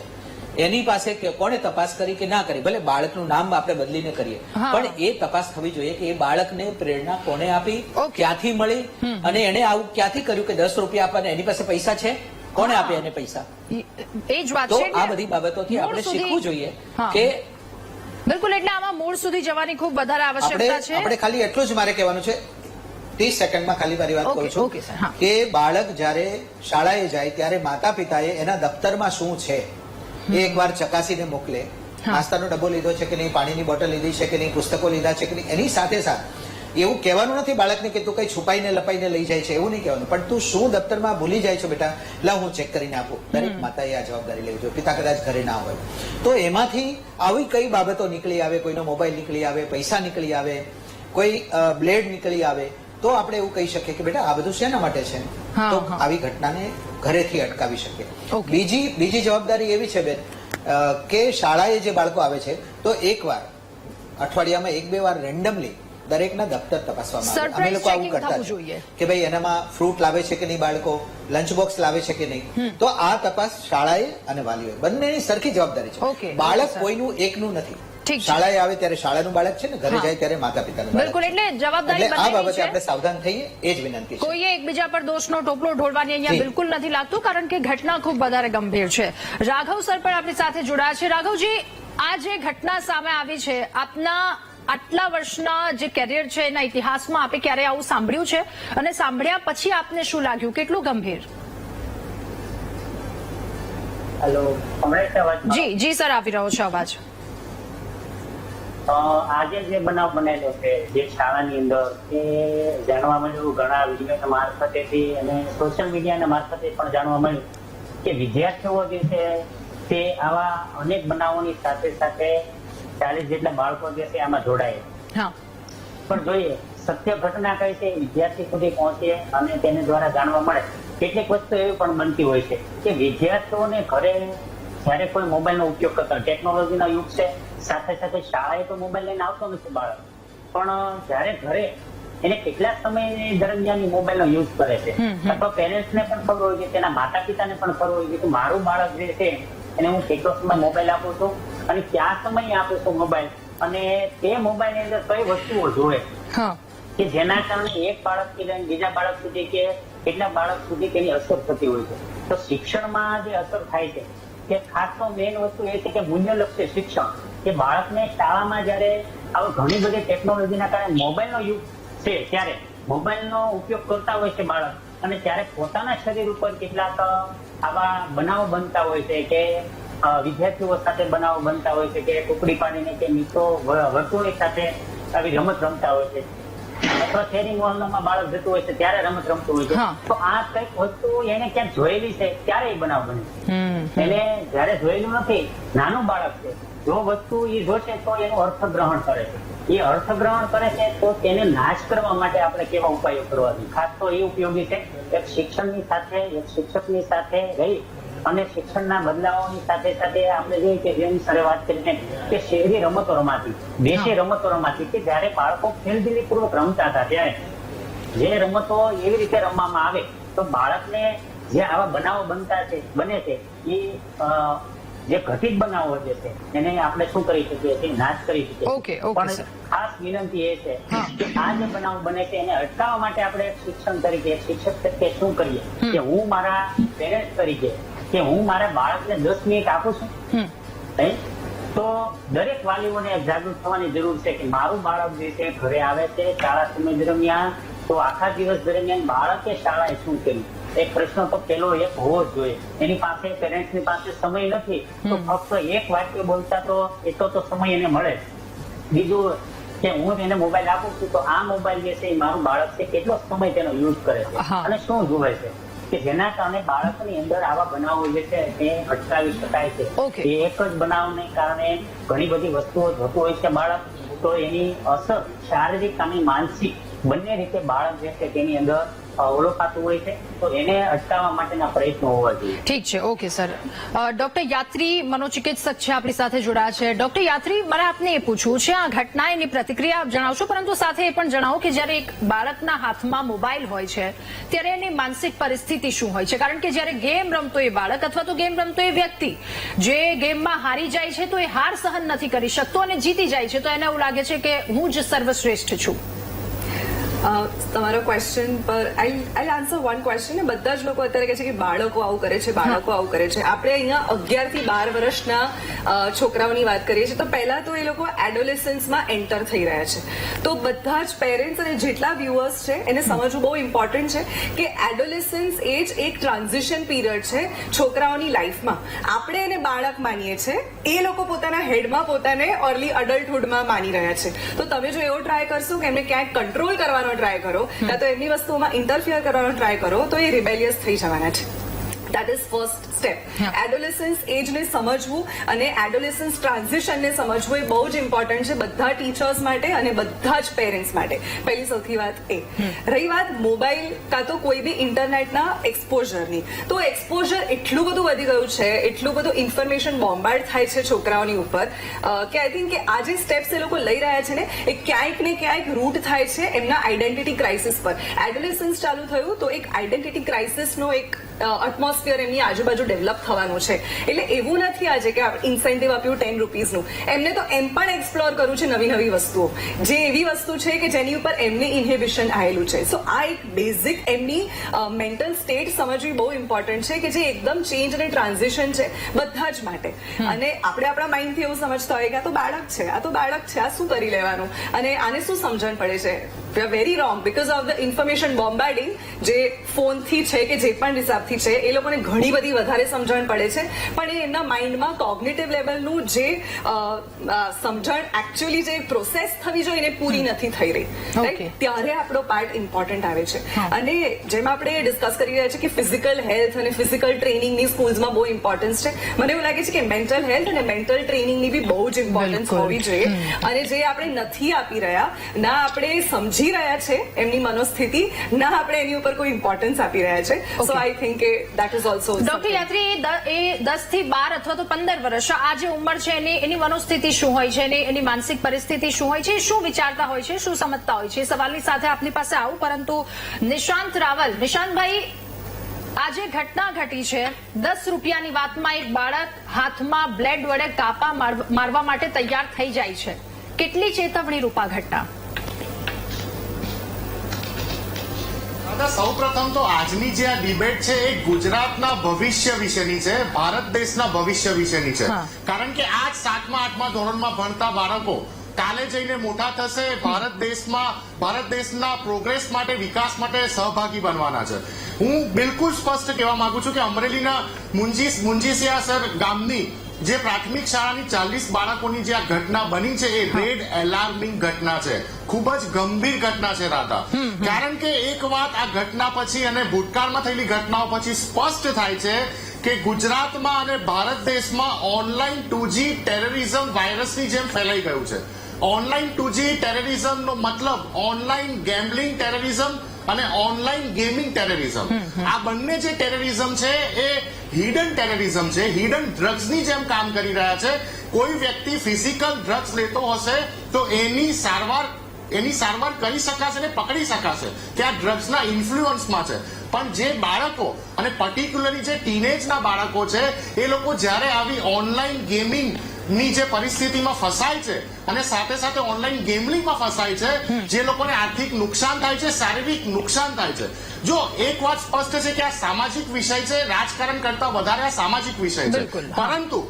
એની પાસે કોણે તપાસ કરી કે ના કરી? ભલે બાળકનું નામ આપણે બદલીને કરીએ, પણ એ તપાસ થવી જોઈએ કે એ બાળકને પ્રેરણા કોને આપી, ક્યાંથી મળી અને એને આવું ક્યાંથી કર્યું કે 10 રૂપિયા આપવાને એની પાસે પૈસા છે? કોને આપે એને પૈસા? એ જ વાત તો છે. આ બધી બાબતોથી આપણે શીખવું જોઈએ કે બિલકુલ. એટલે આમાં મૂળ સુધી જવાની ખૂબ વધારે આવશ્યકતા છે. આપણે ખાલી એટલું જ મારે કહેવાનું છે, 30 સેકન્ડમાં ખાલી મારી વાત કરું છું કે બાળક જયારે શાળાએ જાય ત્યારે માતા પિતાએ એના દફતરમાં શું છે એ એકવાર ચકાસીને મોકલે. નાસ્તાનો ડબ્બો લીધો છે કે નહીં, પાણીની બોટલ લીધી છે કે નહીં, પુસ્તકો લીધા છે કે નહીં. એની સાથે સાથે એવું કહેવાનું નથી બાળકને કે તું કઈ છુપાઈને લપાઈને લઈ જાય છે, એવું નહીં કહેવાનું, પણ તું શું દફતરમાં ભૂલી જાય છો બેટા, લાવ હું ચેક કરીને આપું. દરેક માતાએ આ જવાબદારી લેવી જોઈએ. પિતા કદાચ ઘરે ના હોય તો એમાંથી આવી કઈ બાબતો નીકળી આવે, કોઈનો મોબાઈલ નીકળી આવે, પૈસા નીકળી આવે, કોઈ બ્લેડ નીકળી આવે, તો આપણે એવું કહી શકીએ કે બેટા આ બધું શેના માટે છે, તો આવી ઘટનાને ઘરેથી અટકાવી શકીએ. બીજી જવાબદારી એવી છે બેન કે શાળાએ જે બાળકો આવે છે તો એકવાર અઠવાડિયામાં 1-2 વાર રેન્ડમલી દરેકના દફતર તપાસવામાં આવે. અમે Surprise લોકો આવું checking કરતા થવું છે જોઈએ. કે ભાઈ એનામાં ફ્રૂટ લાવે છે કે નહીં બાળકો, લંચ બોક્સ લાવે છે કે નહીં. તો આ તપાસ શાળાએ અને વાલીઓએ બંનેની સરખી જવાબદારી Okay. છે. બાળક સર. કોઈનું એકનું નથી. ઠીક છે. શાળાએ આવે ત્યારે શાળાનું બાળક છે ને, ઘરે હા. જાય ત્યારે માતા પિતાનું બાળક. બિલકુલ, એટલે જવાબદારી એટલે આ બંનેની બાબતે છે. આપણે સાવધાન થઈએ એ જ વિનંતી છે. કોઈએ એકબીજા પર દોષનો ટોપલો ઢોળવાની અહીંયા જી. બિલકુલ નથી લાગતું, કારણ કે ઘટના ખૂબ વધારે ગંભીર છે. રાઘવ સર પણ આપણી સાથે જોડાયા છે. રાઘવજી, આ જે ઘટના સામે આવી છે, આપના આટલા વર્ષના જે કેરિયર છે એના ઇતિહાસમાં આપે ક્યારે આવું સાંભળ્યું છે, અને સાંભળ્યા પછી આપને શું લાગ્યું, કેટલું ગંભીર? હેલો, હમણાં છે અવાજ? જી જી સર, આવી રહ્યો છે અવાજ. આજે જે બનાવ બનેલો છે જે શાળાની અંદર, એ જાણવા મળ્યું ઘણા વિડીયો મારફતેથી અને સોશિયલ મીડિયાના મારફતે પણ જાણવા મળ્યું કે વિદ્યાર્થીઓ જે છે તે આવા અનેક બનાવોની સાથે સાથે 40 જેટલા બાળકો જે છે આમાં જોડાય. હા, પણ જોઈએ સત્ય ઘટના કઈ છે વિદ્યાર્થી સુધી પહોંચે અને તેને દ્વારા જાણવા મળે. કેટલીક વસ્તુ એવી પણ બનતી હોય છે કે વિદ્યાર્થીઓને ઘરે જયારે કોઈ મોબાઈલનો ઉપયોગ કરતા, ટેકનોલોજીનો યુગ છે, સાથે સાથે શાળાએ તો મોબાઈલ લઈને આવતો નથી બાળક, પણ જયારે ઘરે એને કેટલા સમય દરમિયાન મોબાઈલનો યુઝ કરે છે, અથવા પેરેન્ટ્સને પણ ખબર હોય છે, તેના માતા પિતાને પણ ખબર હોય છે કે મારું બાળક જે છે એને હું કેટલો સમય મોબાઈલ આપું છું અને ક્યાં સમય આપું છું મોબાઈલ, અને તે મોબાઈલની અંદર કઈ વસ્તુઓ જોવે હા, કે જેના કારણે એક બાળકથી લઈને બીજા બાળક સુધી કે કેટલા બાળક સુધી તેની અસર થતી હોય છે. તો શિક્ષણમાં જે અસર થાય છે કે ખાસ તો મેઇન વસ્તુ એ છે કે મૂલ્યલક્ષી શિક્ષણ, કે બાળકને શાળામાં જયારે આવા ઘણી બધી ટેકનોલોજીના કારણે મોબાઈલનો યુગ છે ત્યારે મોબાઈલનો ઉપયોગ કરતા હોય છે બાળક, અને ત્યારે પોતાના શરીર ઉપર કેટલાક આવા બનાવો બનતા હોય છે કે વિદ્યાર્થીઓ સાથે બનાવો બનતા હોય છે કે ટુકડી પાડીને કે મિત્રો વર્તુળની સાથે આવી રમત રમતા હોય છે, અથવા શેરી મોહલ્લામાં બાળક જતું હોય છે ત્યારે રમત રમતું હોય છે. હા. તો આ કઈક વસ્તુ એને ક્યાંક જોયેલી છે ત્યારે એ બનાવ બને. એને જયારે જોયેલું નથી, નાનું બાળક છે, જો વસ્તુ એ જોશે તો એનું અર્થગ્રહણ કરે છે. એ અર્થગ્રહણ કરે છે તો તેને નાશ કરવા માટે આપણે કેવા ઉપાયો કરવા જોઈએ, ખાસ તો એ ઉપયોગી છે. એક શિક્ષણની સાથે, એક શિક્ષકની સાથે રહી અને શિક્ષણના બદલાવોની સાથે સાથે આપણે જોઈએ કે જેમ સરે વાત કરીને કે શહેરી રમતો રમાતી, દેશી રમતો રમાતી, કે જયારે બાળકો ખેલદિલીપૂર્વક રમતા હતા ત્યારે જે રમતો એવી રીતે રમવામાં આવે તો બાળકને જે આવા બનાવો બને છે એ જે ઘટિત બનાવો જે છે એને આપણે શું કરી શકીએ છીએ, નાશ કરી શકીએ. Okay, પણ sir. ખાસ વિનંતી એ છે કે આ જે બનાવ બને છે એને અટકાવવા માટે આપણે એક શિક્ષણ તરીકે, એક શિક્ષક તરીકે શું કરીએ કે હું મારા પેરેન્ટ્સ તરીકે કે હું મારા બાળકને 10 મિનિટ આપું છું, તો દરેક વાલીઓને જાગૃત થવાની જરૂર છે કે મારું બાળક જે છે ઘરે આવે છે શાળા સમય દરમિયાન, તો આખા દિવસ દરમિયાન બાળકે શાળાએ શું કર્યું, એક પ્રશ્ન તો પેલો એક હોવો જ જોઈએ. એની પાસે, પેરેન્ટ્સની પાસે સમય નથી તો ફક્ત એક વાક્ય બોલતા તો એટલો તો સમય એને મળે. બીજું કે હું એને મોબાઈલ આપું છું તો આ મોબાઈલ જે છે એ મારું બાળક છે કેટલો સમય તેનો યુઝ કરે છે અને શું જુએ છે, કે જેના કારણે બાળકની અંદર આવા બનાવો જે છે એ અટકાવી શકાય છે. Okay. એ એક જ બનાવને કારણે ઘણી બધી વસ્તુઓ થતું હોય છે બાળક, તો એની અસર શારીરિક અને માનસિક બંને રીતે બાળક જે છે તેની અંદર ઓળખાતું હોય છે, તો એને અટકાવવા માટેના પ્રયત્નો હોવા જોઈએ. ઠીક છે, ઓકે સર. ડોક્ટર યાત્રી મનોચિકિત્સક છે આપણી સાથે જોડાયા છે. ડોક્ટર યાત્રી, મારે આપને એ પૂછવું છે, આ ઘટના એની પ્રતિક્રિયા આપ જણાવશો, પરંતુ સાથે એ પણ જણાવો કે જ્યારે એક બાળકના હાથમાં મોબાઈલ હોય છે ત્યારે એની માનસિક પરિસ્થિતિ શું હોય છે, કારણ કે જ્યારે ગેમ રમતો એ બાળક અથવા તો ગેમ રમતો એ વ્યક્તિ જે ગેમમાં હારી જાય છે તો એ હાર સહન નથી કરી શકતો અને જીતી જાય છે તો એને એવું લાગે છે કે હું જ સર્વશ્રેષ્ઠ છું. તમારો ક્વેશ્ચન પર આઈ આન્સર વન ક્વેશ્ચન. બધા જ લોકો અત્યારે કહે છે કે બાળકો આવું કરે છે, બાળકો આવું કરે છે. આપણે અહીંયા 11 થી 12 વર્ષના છોકરાઓની વાત કરીએ છીએ, તો પહેલા તો એ લોકો એડોલેસન્સમાં એન્ટર થઈ રહ્યા છે. તો બધા જ પેરેન્ટ્સ અને જેટલા વ્યુઅર્સ છે એને સમજવું બહુ ઇમ્પોર્ટન્ટ છે કે એડોલેસન્સ એ જ એક ટ્રાન્ઝિશન પીરિયડ છે છોકરાઓની લાઈફમાં. આપણે એને બાળક માનીએ છીએ, એ લોકો પોતાના હેડમાં પોતાને અર્લી અડલ્ટહુડમાં માની રહ્યા છે. તો તમે જો એવો ટ્રાય કરશો કે એમને ક્યાંક કંટ્રોલ કરવાનો ટ્રાય કરો, કાં તો એમની વસ્તુઓમાં ઇન્ટરફિયર કરવાનો ટ્રાય કરો, તો એ રિબેલિયસ થઈ જવાના છે. That is first step. Yeah. એડોલેસન્સ એજને સમજવું અને એડોલેસન્સ ટ્રાન્ઝિશનને સમજવું એ બહુ જ ઇમ્પોર્ટન્ટ છે બધા ટીચર્સ માટે અને બધા જ પેરેન્ટ્સ માટે. પહેલી સૌથી વાત એ. રહી વાત મોબાઈલ કાં તો કોઈ બી ઇન્ટરનેટના એક્સપોઝરની, તો એક્સપોઝર એટલું બધું વધી ગયું છે, એટલું બધું ઇન્ફોર્મેશન બોમ્બાર્ડ થાય છે છોકરાઓની ઉપર કે આઈ થિંક કે આ જે સ્ટેપ્સ એ લોકો લઈ રહ્યા છે ને એ ક્યાંક ને ક્યાંક રૂટ થાય છે એમના આઈડેન્ટિટી ક્રાઇસિસ પર. એડોલેસન્સ ચાલુ થયું તો એક આઈડેન્ટિટી ક્રાઇસિસનો એક એટમોસ્ફિયર એમની આજુબાજુ ડેવલપ થવાનું છે. એટલે એવું નથી આજે કે ઇન્સેન્ટિવ આપ્યું 10 રૂપીઝનું, એમને તો એમ પણ એક્સપ્લોર કરવું છે નવી નવી વસ્તુઓ, જે એવી વસ્તુ છે કે જેની ઉપર એમને ઇન્હિબિશન આવેલું છે. સો આ એક બેઝિક એમની મેન્ટલ સ્ટેટ સમજવી બહુ ઇમ્પોર્ટન્ટ છે કે જે એકદમ ચેન્જ અને ટ્રાન્ઝિશન છે બધા જ માટે. અને આપણે આપણા માઇન્ડથી એવું સમજતા હોય કે આ તો બાળક છે, આ તો બાળક છે, આ શું કરી લેવાનું અને આને શું સમજણ પડે છે. We are very wrong because of the information bombarding જે ફોનથી છે કે જે પણ હિસાબથી છે એ લોકોને ઘણી બધી વધારે સમજણ પડે છે, પણ એ એમના માઇન્ડમાં કોગ્નિટિવ લેવલનું જે સમજણ એકચ્યુઅલી જે પ્રોસેસ થવી જોઈએ એને પૂરી નથી થઈ રહી. Okay. ત્યારે આપણો પાર્ટ ઇમ્પોર્ટન્ટ આવે છે. અને જેમ આપણે ડિસ્કસ કરી રહ્યા છીએ કે ફિઝિકલ હેલ્થ અને ફિઝિકલ ટ્રેનિંગની સ્કૂલ્સમાં બહુ ઇમ્પોર્ટન્સ છે, મને એવું લાગે છે કે મેન્ટલ હેલ્થ અને મેન્ટલ ટ્રેનિંગની બી બહુ જ ઇમ્પોર્ટન્સ બિલકુલ. હોવી જોઈએ. અને જે આપણે નથી આપી રહ્યા, ના આપણે સમજી રહ્યા છે એમની મનોસ્થિતિ, ના આપણે એની ઉપર કોઈ ઇમ્પોર્ટન્સ આપી રહ્યા છે. સો આઈ થિંક કે દેટ ઇઝ ઓલ્સો. ડોક્ટર યાત્રી, એ 10 થી 12 અથવા તો 15 વર્ષ આ જે ઉંમર છે એની મનોસ્થિતિ શું હોય છે, એની માનસિક પરિસ્થિતિ શું હોય છે, શું વિચારતા હોય છે, શું સમજતા હોય છે, એ સવાલની સાથે આપની પાસે આવું. પરંતુ નિશાંત રાવલ, નિશાંતભાઈ, આ જે ઘટના ઘટી છે 10 રૂપિયાની વાતમાં એક બાળક હાથમાં બ્લેડ વડે કાપા મારવા માટે તૈયાર થઈ જાય છે, કેટલી ચેતવણી રૂપા ઘટના? સૌ પ્રથમ તો આજની જે આ ડિબેટ છે એ ગુજરાતના ભવિષ્ય વિશેની છે, ભારત દેશના ભવિષ્ય વિશેની છે. કારણ કે આજ 7મા 8મા ધોરણમાં ભણતા બાળકો કાલે જઈને મોટા થશે, ભારત દેશના પ્રોગ્રેસ માટે, વિકાસ માટે સહભાગી બનવાના છે. હું બિલકુલ સ્પષ્ટ કહેવા માંગુ છું કે અમરેલીના મુંજીસિયાસર ગામની જે પ્રાથમિક શાળાની 40 બાળકોની જે આ ઘટના બની છે એ રેડ એલાર્મિંગ ઘટના છે, ખૂબ જ ગંભીર ઘટના છે રાધા. કારણ કે એક વાત આ ઘટના પછી અને ભૂતકાળમાં થયેલી ઘટનાઓ પછી સ્પષ્ટ થાય છે કે ગુજરાતમાં અને ભારત દેશમાં ઓનલાઈન 2G ટેરરિઝમ વાયરસની જેમ ફેલાઈ ગયું છે. ઓનલાઈન 2G ટેરરિઝમનો મતલબ ઓનલાઈન ગેમ્બલિંગ ટેરરિઝમ અને ઓનલાઈન ગેમિંગ ટેરરિઝમ. આ બંને જે ટેરરિઝમ છે એ હિડન ટેરરિઝમ છે, હિડન ડ્રગ્સની જેમ કામ કરી રહ્યા છે. કોઈ વ્યક્તિ ફિઝિકલ ડ્રગ્સ લેતો હશે તો એની સારવાર કરી શકાશે ને પકડી શકાશે કે આ ડ્રગ્સના ઇન્ફ્લુઅન્સમાં છે. પણ જે બાળકો અને પર્ટિક્યુલરલી જે ટીનેજના બાળકો છે એ લોકો જ્યારે આવી ઓનલાઈન ગેમિંગ ની જે પરિસ્થિતિમાં ફસાય છે અને સાથે સાથે ઓનલાઈન ગેમલિંગમાં ફસાય છે, જે લોકોને આર્થિક નુકસાન થાય છે, શારીરિક નુકસાન થાય છે. જો એક વાત સ્પષ્ટ છે કે આ સામાજિક વિષય છે, રાજકારણ કરતા વધારે આ સામાજિક વિષય છે. પરંતુ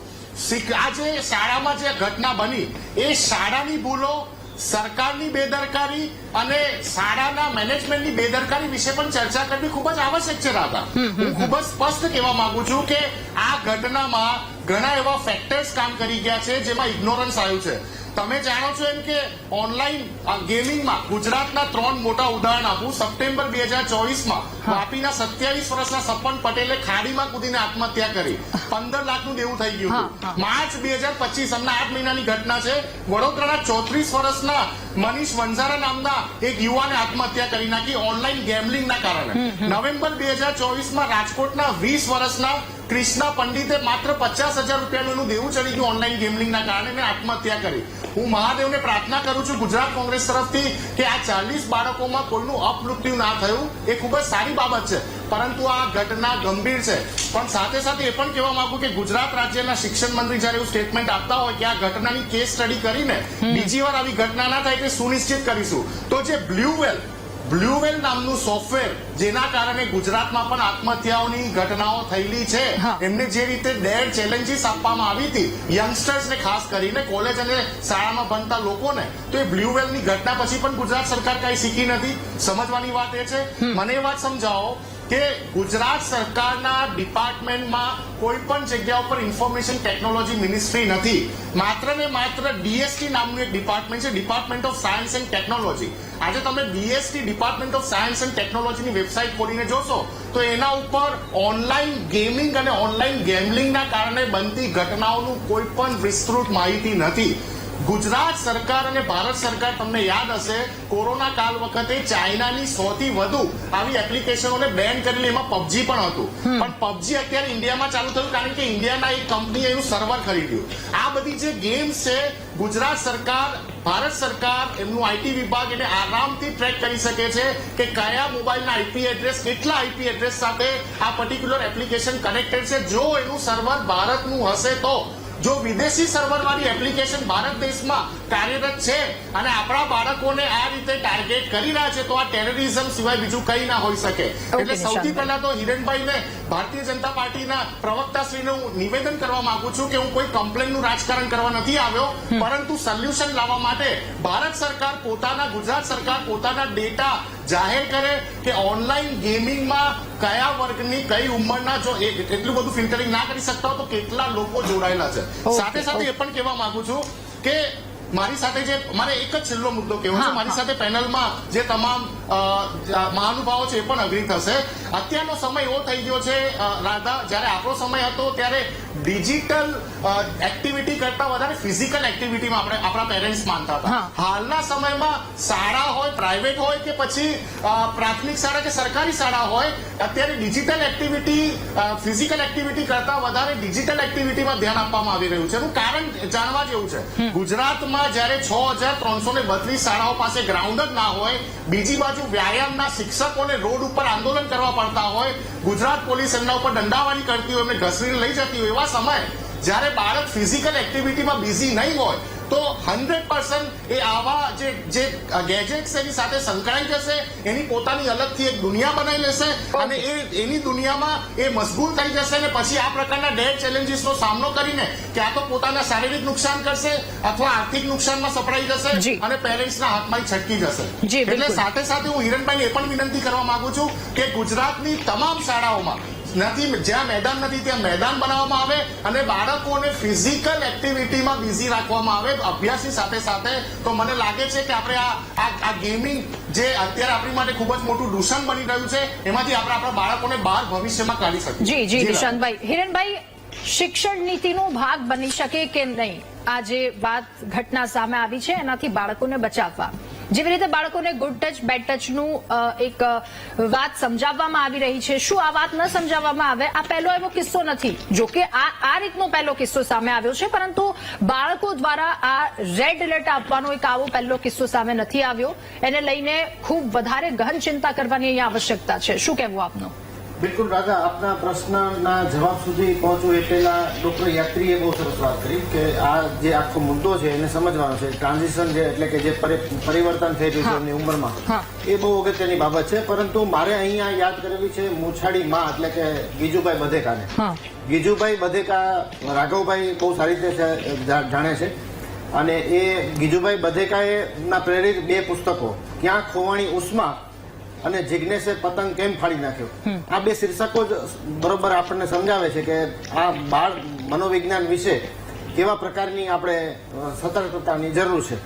આ જે શાળામાં જે ઘટના બની એ શાળાની ભૂલો, સરકારની બેદરકારી અને શાળાના મેનેજમેન્ટની બેદરકારી વિશે પણ ચર્ચા કરવી ખૂબ જ આવશ્યક છે રાધા. હું ખૂબ જ સ્પષ્ટ કહેવા માંગુ છું કે આ ઘટનામાં ઘણા એવા ફેક્ટર્સ કામ કરી ગયા છે જેમાં ઇગ્નોરન્સ આવ્યું છે. તમે જાણો છો એમ કે ઓનલાઈન ગેમિંગમાં ગુજરાતના 3 મોટા ઉદાહરણ આપું. સપ્ટેમ્બર 2024માં વાપીના 27 વર્ષના સપન પટેલે ખાડીમાં કૂદીને આત્મહત્યા કરી, 15 લાખનું દેવું થઈ ગયું હતું. માર્ચ 2025 હમણાં 8 મહિનાની ઘટના છે, વડોદરાના 34 વર્ષના મનીષ વંજારા નામના એક યુવાને આત્મહત્યા કરી નાખી ઓનલાઈન ગેમલિંગના કારણે. નવેમ્બર 2024માં રાજકોટના 20 વર્ષના કૃષ્ણા પંડિતે માત્ર 50,000 રૂપિયાનું દેવું ચડી ગયું ઓનલાઈન ગેમલિંગના કારણે આત્મહત્યા કરી. હું મહાદેવને પ્રાર્થના કરું છું ગુજરાત કોંગ્રેસ તરફથી કે આ 40 બાળકોમાં કોઈનું અપમૃત્યુ ના થયું, એ ખૂબ જ સારી બાબત છે. પરંતુ આ ઘટના ગંભીર છે. પણ સાથે સાથે એ પણ કહેવા માંગુ કે ગુજરાત રાજ્યના શિક્ષણ મંત્રી જયારે એવું સ્ટેટમેન્ટ આપતા હોય કે આ ઘટનાની કેસ સ્ટડી કરીને બીજી વાર આવી ઘટના ના થાય તે સુનિશ્ચિત કરીશું, તો જે બ્લુવેલ નામનું સોફ્ટવેર જેના કારણે ગુજરાતમાં પણ આત્મહત્યાઓની ઘટનાઓ થયેલી છે, એમને જે રીતે ડેર ચેલેન્જીસ આપવામાં આવી હતી યંગસ્ટર્સને, ખાસ કરીને કોલેજ અને શાળામાં ભણતા લોકોને, તો એ બ્લુવેલની ઘટના પછી પણ ગુજરાત સરકાર કઈ શીખી નથી. સમજવાની વાત એ છે. મને એ વાત સમજાવો કે ગુજરાત સરકારના ડિપાર્ટમેન્ટમાં કોઈ પણ જગ્યા ઉપર ઇન્ફોર્મેશન ટેકનોલોજી મિનિસ્ટ્રી નથી. માત્ર ને માત્ર DST નામનું એક ડિપાર્ટમેન્ટ છે, department of science and technology. આજે તમે BST department of science and ટેકનોલોજીની વેબસાઇટ ખોલીને જોશો તો એના ઉપર ઓનલાઈન ગેમિંગ અને ઓનલાઈન ગેમ્બલિંગના કારણે બનતી ઘટનાઓનું કોઈ પણ વિસ્તૃત માહિતી નથી. ગુજરાત સરકાર અને ભારત સરકાર, તમને યાદ હશે, કોરોના કાળ વખતે ચાઇનાની 100 થી વધુ આવી એપ્લિકેશનોને બેન કરેલી, એમાં પબજી પણ હતું. પણ પબજી અત્યારે ઇન્ડિયામાં ચાલુ થયું કારણ કે ઇન્ડિયાના એક કંપનીએ એનું સર્વર ખરીદ્યું. આ બધી જે ગેમ્સ છે, ગુજરાત સરકાર, ભારત સરકાર, એમનું આઈટી વિભાગ એને આરામથી ટ્રેક કરી શકે છે કે કયા મોબાઈલના આઈપી એડ્રેસ, કેટલા આઈપી એડ્રેસ સાથે આ પર્ટિક્યુલર એપ્લિકેશન કનેક્ટેડ છે. જો એનું સર્વર ભારતનું હશે તો, જો વિદેશી સર્વર વાળી એપ્લિકેશન ભારત દેશમાં કાર્યરત છે અને આપણા બાળકોને આ રીતે ટાર્ગેટ કરી રહ્યા છે, તો આ ટેરરિઝમ સિવાય બીજું કઈ ના હોઈ શકે. એટલે સૌથી પહેલા તો હિરેનભાઈને, ભારતીય જનતા પાર્ટીના પ્રવક્તાશ્રીને હું નિવેદન કરવા માંગુ છું કે હું કોઈ કમ્પ્લેનનું રાજકારણ કરવા નથી આવ્યો, પરંતુ સોલ્યુશન લાવવા માટે ભારત સરકાર પોતાના, ગુજરાત સરકાર પોતાના ડેટા જાહેર કરે કે ઓનલાઈન ગેમિંગમાં કયા વર્ગની, કઈ ઉંમરના, જો એટલું બધું ફિલ્ટરિંગ ના કરી શકતા હોય તો કેટલા લોકો જોડાયેલા છે. સાથે સાથે એ પણ કહેવા માંગુ છું કે મારી સાથે જે, મારે એક જ છેલ્લો મુદ્દો કહેવો છે, મારી સાથે પેનલમાં જે તમામ મહાનુભાવો છે એ પણ અગ્રી થશે. અત્યારનો સમય એવો થઈ ગયો છે રાધા, જયારે આપણો સમય હતો ત્યારે ડિજિટલ એક્ટિવિટી કરતા વધારે ફિઝિકલ એક્ટિવિટીમાં આપણે આપણા પેરેન્ટ્સ માનતા હતા. હાલના સમયમાં શાળા હોય, પ્રાઇવેટ હોય કે પછી પ્રાથમિક શાળા કે સરકારી શાળા હોય, અત્યારે ડિજિટલ એક્ટિવિટી, ફિઝિકલ એક્ટિવિટી કરતા વધારે ડિજિટલ એક્ટિવિટીમાં ધ્યાન આપવામાં આવી રહ્યું છે. એનું કારણ જાણવા જેવું છે. ગુજરાતમાં જયારે 6332 શાળાઓ પાસે ગ્રાઉન્ડ જ ના હોય, બીજી બાજુ વ્યાયામના શિક્ષકોને રોડ ઉપર આંદોલન કરવા પડતા હોય, ગુજરાત પોલીસ એમના ઉપર દંડાવાળી કરતી હોય, એમને ઘસરીને લઈ જતી હોય, એવા સમય જ્યારે બાળક ફિઝિકલ એક્ટિવિટીમાં બિઝી નહીં હોય તો 100% એ આવા જે ગેજેટ્સ એની સાથે સંકળાઈ જશે, એની પોતાની અલગથી એક દુનિયા બનાવી લેશે અને એની દુનિયામાં એ મશગુલ થઈ જશે અને પછી આ પ્રકારના ડેડ ચેલેન્જીસનો સામનો કરીને ક્યાં તો પોતાના શારીરિક નુકસાન કરશે અથવા આર્થિક નુકસાનમાં સપડાઈ જશે અને પેરેન્ટ્સના હાથમાં છટકી જશે. એટલે સાથે સાથે હું હિરણભાઈને એ પણ વિનંતી કરવા માંગુ છું કે ગુજરાતની તમામ શાળાઓમાં જ્યાં મેદાન નથી ત્યાં મેદાન બનાવવામાં આવે અને બાળકોને ફિઝિકલ એક્ટિવિટીમાં બિઝી રાખવામાં આવે અભ્યાસની સાથે સાથે. તો મને લાગે છે કે આપણે આ ગેમિંગ જે અત્યારે આપણી માટે ખૂબ જ મોટું દૂષણ બની રહ્યું છે, એમાંથી આપણે આપણા બાળકોને બહાર ભવિષ્યમાં કાઢી શકીએ. જી નિશાંતભાઈ, હિરણભાઈ, શિક્ષણ નીતિનો ભાગ બની શકે કે નહીં આ જે વાત, ઘટના સામે આવી છે એનાથી બાળકોને બચાવવા? જેવી રીતે બાળકોને ગુડ ટચ, બેડ ટચનું એક વાત સમજાવવામાં આવી રહી છે, શું આ વાત ન સમજાવવામાં આવે? આ પહેલો એવો કિસ્સો નથી. જોકે આ રીતનો પહેલો કિસ્સો સામે આવ્યો છે, પરંતુ બાળકો દ્વારા આ રેડ એલર્ટ આપવાનો એક આવો પહેલો કિસ્સો સામે નથી આવ્યો. એને લઈને ખૂબ વધારે ગહન ચિંતા કરવાની અહીંયા આવશ્યકતા છે. શું કહેવું આપનું? બિલકુલ રાધા, આપના પ્રશ્નના જવાબ સુધી પહોંચવું એ પહેલા ડોક્ટર યાત્રીએ બહુ સરસ વાત કરી કે આ જે આખો મુદ્દો છે એને સમજવાનો છે. ટ્રાન્ઝિશન જે, એટલે કે જે પરિવર્તન થઈ રહ્યું છે એમની ઉંમરમાં, એ બહુ અગત્યની બાબત છે. પરંતુ મારે અહીંયા યાદ કરવી છે મૂછાડી માં, એટલે કે ગીજુભાઈ બધેકાને. ગીજુભાઈ બધેકા રાઘવભાઈ બહુ સારી રીતે જાણે છે અને એ ગીજુભાઈ બધેકાએ ના પ્રેરિત 2 પુસ્તકો, ક્યાં ખોવાણી ઉષ્મા અને જિજ્ઞેશે પતંગ કેમ ફાડી નાખ્યો, આ 2 શીર્ષકો જ બરોબર આપણને સમજાવે છે કે આ બાળ મનોવિજ્ઞાન વિશે કેવા પ્રકારની આપણે સતર્કતાની જરૂર છે.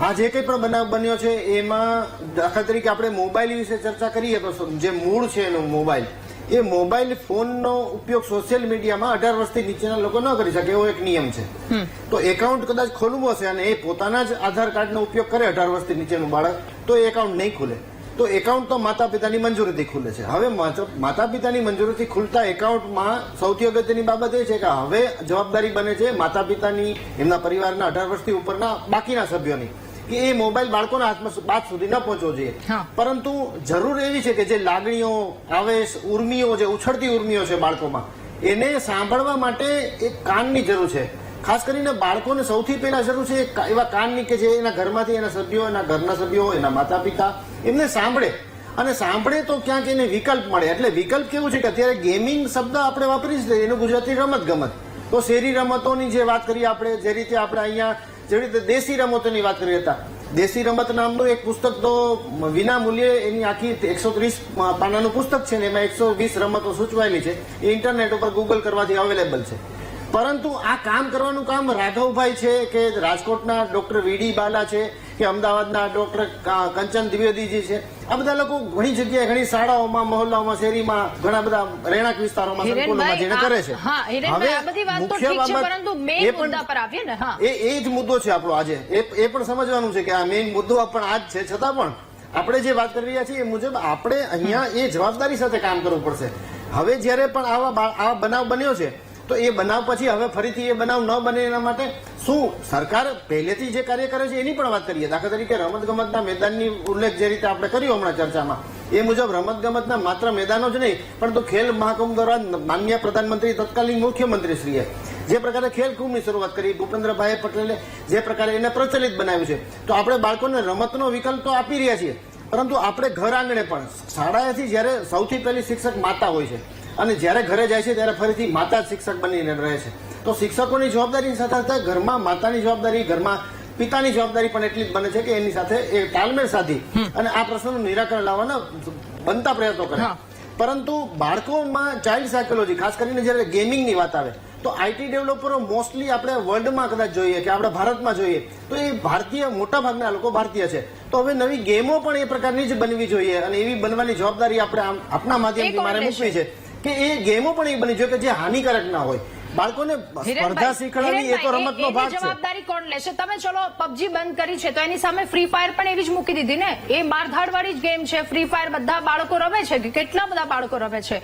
આ જે કંઈ પણ બનાવ બન્યો છે એમાં દાખલા તરીકે આપણે મોબાઈલ વિશે ચર્ચા કરીએ તો જે મૂળ છે એનો મોબાઈલ, એ મોબાઈલ ફોનનો ઉપયોગ સોશિયલ મીડિયામાં 18 વર્ષથી નીચેના લોકો ન કરી શકે એવો એક નિયમ છે. તો એકાઉન્ટ કદાચ ખોલવું હશે અને એ પોતાના જ આધાર કાર્ડનો ઉપયોગ કરે 18 વર્ષથી નીચેનું બાળક, તો એ એકાઉન્ટ નહીં ખુલે. તો એકાઉન્ટ તો માતા પિતાની મંજૂરીથી ખુલે છે. હવે માતા પિતાની મંજૂરીથી ખુલતા એકાઉન્ટમાં સૌથી અગત્યની બાબત એ છે કે હવે જવાબદારી બને છે માતા પિતાની, એમના પરિવારના 18 વર્ષથી ઉપરના બાકીના સભ્યોની, કે એ મોબાઈલ બાળકોના હાથમાં બાદ સુધી ન પહોંચવો જોઈએ. પરંતુ જરૂર એવી છે કે જે લાગણીઓ, આવેશ, ઉર્મિઓ, જે ઉછળતી ઉર્મિઓ છે બાળકોમાં, એને સાંભળવા માટે એક કાનની જરૂર છે. ખાસ કરીને બાળકોને સૌથી પહેલા જરૂર છે એવા કાનની કે જે એના ઘરમાંથી એના સભ્યો, એના ઘરના સભ્યો, એના માતા પિતા એમને સાંભળે. અને સાંભળે તો ક્યાંક એને વિકલ્પ મળે. એટલે વિકલ્પ કેવું છે કે અત્યારે ગેમિંગ શબ્દ આપણે વાપરી છે, એનું ગુજરાતી રમત ગમત. તો શેરી રમતોની જે વાત કરીએ આપણે, જે રીતે આપણે અહીંયા જેવી રીતે દેશી રમતોની વાત કરી હતા, દેશી રમત નામનું એક પુસ્તક તો વિના મૂલ્યે, એની આખી 130 પાનાનું પુસ્તક છે ને એમાં 120 રમતો સૂચવાયેલી છે. એ ઇન્ટરનેટ ઉપર ગૂગલ કરવાથી અવેલેબલ છે. પરંતુ આ કામ કરવાનું કામ રાઘવભાઈ છે કે રાજકોટના ડોક્ટર વીડી બાલા છે કે અમદાવાદના ડોક્ટર કંચન દ્વિવેદીજી છે, આ બધા લોકો ઘણી જગ્યાએ ઘણી શાળાઓમાં, મહોલ્લાઓમાં, શેરીમાં, ઘણા બધા રહેણાંક વિસ્તારોમાં, સંકુલોમાં જેને કરે છે. હા, હિરેનભાઈ, આ બધી વાત તો ઠીક છે, પરંતુ મેઇન મુદ્દા પર આવીએ ને. હા, એ જ મુદ્દો છે આપણો આજે. એ પણ સમજવાનું છે કે આ મેઇન મુદ્દો પણ આ જ છે. છતાં પણ આપણે જે વાત કરી રહ્યા છીએ એ મુજબ આપણે અહીંયા એ જવાબદારી સાથે કામ કરવું પડશે. હવે જયારે પણ આવા બનાવ બન્યો છે તો એ બનાવ પછી હવે ફરીથી એ બનાવ ન બને એના માટે શું સરકાર પહેલેથી જે કાર્ય કરે છે એની પણ વાત કરીએ. દાખલા તરીકે રમતગમતના મેદાનની ઉલ્લેખ જે રીતે આપણે કર્યો હમણાં ચર્ચામાં, એ મુજબ રમતગમતના માત્ર મેદાનો જ નહીં પરંતુ ખેલ મહાકુંભ દ્વારા માનનીય પ્રધાનમંત્રી, તત્કાલીન મુખ્યમંત્રીશ્રીએ જે પ્રકારે ખેલકુંભની શરૂઆત કરી, ભૂપેન્દ્રભાઈ પટેલે જે પ્રકારે એને પ્રચલિત બનાવ્યું છે, તો આપણે બાળકોને રમતનો વિકલ્પ તો આપી રહ્યા છીએ, પરંતુ આપણે ઘર આંગણે પણ શાળાએથી જયારે સૌથી પહેલી શિક્ષક માતા હોય છે અને જયારે ઘરે જાય છે ત્યારે ફરીથી માતા જ શિક્ષક બનીને રહે છે. તો શિક્ષકોની જવાબદારી સાથે સાથે ઘરમાં માતાની જવાબદારી, ઘરમાં પિતાની જવાબદારી પણ એટલી જ બને છે કે એની સાથે એ તાલમેલ સાધી અને આ પ્રશ્નનું નિરાકરણ લાવવાના બનતા પ્રયત્નો કરે. પરંતુ બાળકોમાં ચાઇલ્ડ સાયકોલોજી, ખાસ કરીને જયારે ગેમિંગની વાત આવે તો આઈટી ડેવલપરો મોસ્ટલી આપણે વર્લ્ડમાં કદાચ જોઈએ કે આપણે ભારતમાં જોઈએ તો એ ભારતીય, મોટા ભાગના લોકો ભારતીય છે. તો હવે નવી ગેમો પણ એ પ્રકારની જ બનવી જોઈએ અને એવી બનવાની જવાબદારી આપણે આપના માધ્યમથી મારે મૂકવી છે કે એ ગેમો પણ એ બની જોઈએ કે જે હાનિકારક ના હોય. બાળકોને સ્પર્ધા શીખવાડવી એ તો રમતનો ભાગ છે. જવાબદારી કોણ લેશે? તમે ચલો પબજી બંધ કરી છે તો એની સામે ફ્રી ફાયર પણ એવી જ મૂકી દીધી ને. એ મારધાડ વાળી જ ગેમ છે. ફ્રી ફાયર બધા બાળકો રમે છે કે કેટલા બધા બાળકો રમે છે?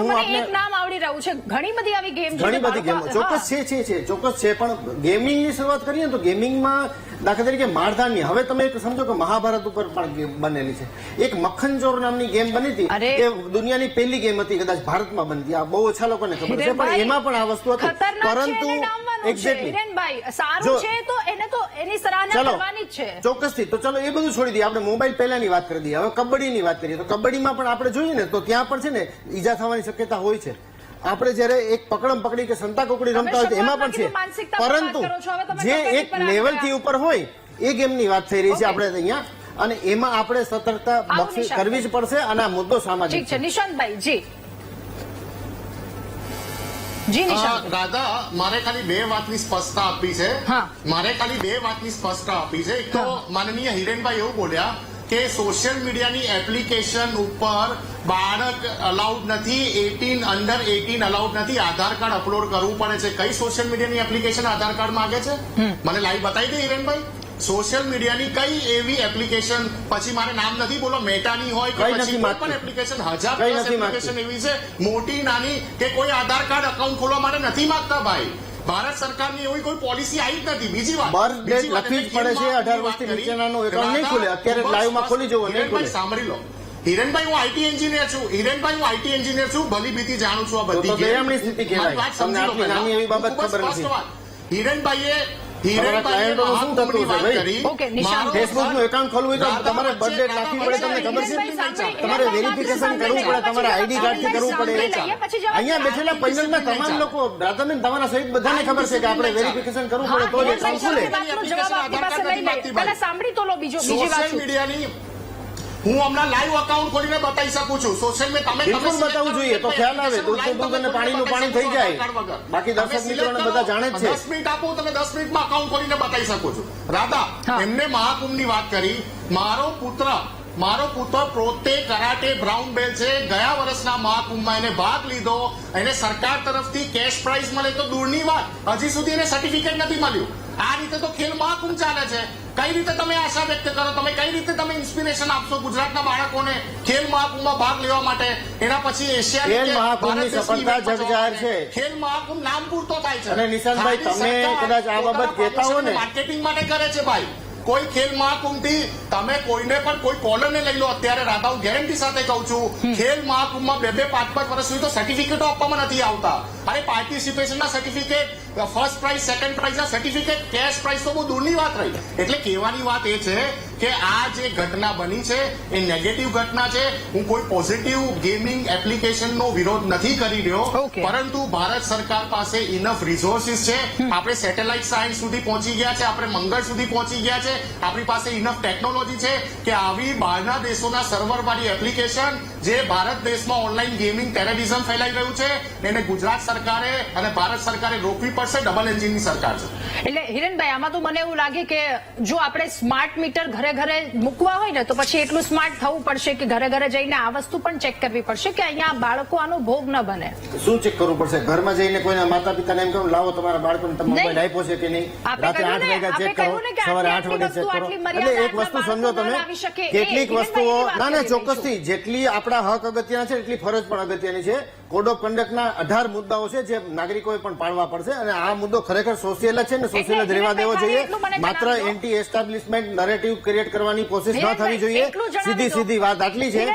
મને એક નામ આવડી રહ્યું છે. ઘણી બધી આવી ગેમ છે, ઘણી બધી ગેમો ચોક્કસ છે, ચોક્કસ છે. પણ ગેમિંગની શરૂઆત કરીએ તો ગેમિંગમાં દાખલા તરીકે મારધાડની, હવે તમે એક સમજો કે મહાભારત ઉપર પણ ગેમ બનેલી છે. એક મક્ખનચોર નામની ગેમ બની હતી, એ દુનિયાની પહેલી ગેમ હતી, કદાચ ભારતમાં બનતી. આ બહુ ઓછા લોકોને ખબર છે, પણ એમાં પણ આ વસ્તુ હતી. પરંતુ હિરેનભાઈ, સારું છે તો એને તો એની સરાહના કરવાની જ છે. ચોક્કસથી. તો ચલો એ બધું છોડી દઈએ, આપણે મોબાઈલ પહેલાની વાત કરી દઈએ. હવે કબડ્ડીની વાત કરીએ તો કબડ્ડીમાં પણ આપણે જોઈએ ને તો ત્યાં પણ છે ને ઈજા થવાની શક્યતા હોય છે. આપણે જયારે એક પકડમ પકડી કે સંતા કોકડી રમતા હોય એમાં પણ છે, પરંતુ જે એક લેવલ થી ઉપર હોય એ ગેમની વાત થઈ રહી છે આપણે અહીંયા, અને એમાં આપણે સતર્કતા કરવી જ પડશે. અને આ મુદ્દો સામાજિક છે. નિશાંતભાઈ જી દાદા, મારે ખાલી બે વાતની સ્પષ્ટતા આપી છે. એક તો માનનીય હિરેનભાઈ એવું બોલ્યા કે સોશિયલ મીડિયાની એપ્લિકેશન ઉપર બાળક અલાઉડ નથી, અંડર 18 અલાઉડ નથી, આધાર કાર્ડ અપલોડ કરવું પડે છે. કઈ સોશિયલ મીડિયાની એપ્લિકેશન આધાર કાર્ડ માંગે છે? મને લાઈવ બતાવી દે હિરેનભાઈ. સોશિયલ મીડિયાની કઈ એવી એપ્લિકેશન, પછી મારે નામ નથી બોલો, મેટાની હોય કે પછી કોઈ પણ એપ્લિકેશન, 1000+ એપ્લિકેશન એવી છે, મોટી નાની, કે કોઈ આધાર કાર્ડ અકાઉન્ટ ખોલવા માટે નથી માંગતા ભાઈ. ભારત સરકારની એવી કોઈ પોલિસી આવી જ નથી. બીજી વાત લખવી જ પડે છે 18 વર્ષથી નીચેનાનું એકાઉન્ટ નહીં ખુલે. અત્યારે લાઈવમાં ખોલી જવો નહીં ખુલે. સાંભળી લો હિરેનભાઈ, હું આઈટી એન્જિનિયર છું. ભલી બીતી જાણું છું આ બધી દયામણી સ્થિતિ કહેવાય. તમને આટલી નાની એવી બાબત ખબર નથી. હિરેનભાઈએ ફેસબુકનું એકાઉન્ટ ખોલવું હોય તો તમારે બર્થ ડેટ નાખવી પડે, તમને ખબર છે? તમારે વેરિફિકેશન કરવું પડે, તમારે આઈડી કાર્ડથી કરવું પડે. અહીંયા બેઠેલા પેનલના તમામ લોકો, રાધાબેન તમારા સહિત બધાને ખબર છે કે આપણે વેરિફિકેશન કરવું પડે તો જ એકાઉન્ટ ખુલે. સોશિયલ મીડિયાની હું હમણાં લાઈવ અકાઉન્ટ ખોલીને બતાવી શકું છું. સોશિયલ મીડિયા બિલકુલ બતાવવું જોઈએ તો ખ્યાલ આવે. દૂધ અને પાણીનું પાણી થઈ જાય. બાકી દર્શક મિત્રોને બધા જાણે જ છે. 10 મિનિટ આપો, તમે 10 મિનિટમાં અકાઉન્ટ ખોલીને બતાવી શકો છો. રાધા, એમને મહાકુંભની વાત કરી. મારો પુત્ર પોતે કરાટે બ્રાઉન બેલ્ટ છે. ગયા વર્ષના મહાકુંભમાં એને ભાગ લીધો. એને સરકાર તરફથી કેશ પ્રાઇઝ મળે તો દૂરની વાત, હજી સુધી એને સર્ટિફિકેટ નથી મળ્યું. આ રીતે તો ખેલ મહાકુંભ ચાલે છે. કઈ રીતે તમે આશા વ્યક્ત કરો, કઈ રીતે તમે ઇન્સ્પિરેશન આપશો ગુજરાતના બાળકોને ખેલ મહાકુંભમાં ભાગ લેવા માટે? એના પછી ખેલ મહાકુંભની સફળતા જગજાહેર છે. ખેલ મહાકુંભ નામ પૂરતો થાય છે. અને નિશાંતભાઈ, તમે કદાચ આ બાબત કહેતા હો ને, માર્કેટિંગ માટે કરે છે ભાઈ. કોઈ ખેલ મહાકુંભથી તમે કોઈને પણ કોઈ કોલરને લઈ લો. અત્યારે રાધા, હું ગેરંટી સાથે કહું છું, ખેલ મહાકુંભમાં 2-5 વર્ષ સુધી તો સર્ટિફિકેટો આપવામાં નથી આવતા. અરે પાર્ટિસિપેશનના સર્ટિફિકેટ, ફર્સ્ટ પ્રાઇઝ, સેકન્ડ પ્રાઇઝના સર્ટિફિકેટ, કેશ પ્રાઇઝ તો બહુ દૂરની વાત રહી. એટલે કહેવાની વાત એ છે કે આ જે ઘટના બની છે એ નેગેટિવ ઘટના છે. હું કોઈ પોઝિટિવ ગેમિંગ એપ્લિકેશનનો વિરોધ નથી કરી રહ્યો, પરંતુ ભારત સરકાર પાસે ઇનફ રિસોર્સિસ છે. આપણે સેટેલાઇટ સાયન્સ સુધી પહોંચી ગયા છે, આપણે મંગળ સુધી પહોંચી ગયા છે. આપણી પાસે ઇનફ ટેકનોલોજી છે કે આવી બહારના દેશોના સર્વરવાળી એપ્લિકેશન જે ભારત દેશમાં ઓનલાઈન ગેમિંગ ટેરરિઝમ ફેલાઈ રહ્યું છે એને ગુજરાત સરકારે અને ભારત સરકારે રોકવી પડશે. વર્ષે ડબલ એન્જિનની સરકાર છે. એટલે હિરેનભાઈ આમાં તો મને એવું લાગે કે જો આપણે સ્માર્ટ મીટર ઘરે ઘરે મૂકવા હોય ને તો પછી એટલું સ્માર્ટ થવું પડશે કે ઘરે ઘરે જઈને આ વસ્તુ પણ ચેક કરવી પડશે કે અહીંયા બાળકો આનો ભોગ ન બને. શું ચેક કરવું પડશે? ઘરમાં જઈને કોઈના માતા પિતાને એમ કહું લાવો તમારા બાળકોને તમે મોબાઈલ આપ્યો છે કે નહીં, રાત્રે 8 વાગ્યા ચેક કરો, સવારે 8 વાગે ચેક કરો. એટલે એક વસ્તુ સમજો તમે, કેટલીક વસ્તુઓ ના ચોક્કસથી જેટલી આપણા હક અગત્યના છે એટલી ફરજ પણ અગત્યની છે. કોડ ઓફ કન્ડક્ટના 18 મુદ્દાઓ છે જે નાગરિકોએ પણ પાળવા પડશે અને આ મુદ્દો ખરેખર સોશિયલ જ છે ને સોશિયલ જ રહેવા દેવો જોઈએ. માત્ર એન્ટી એસ્ટાબ્લિશમેન્ટ નરેટિવ ક્રિએટ કરવાની કોશિશ ન થવી જોઈએ. સીધી વાત આટલી છે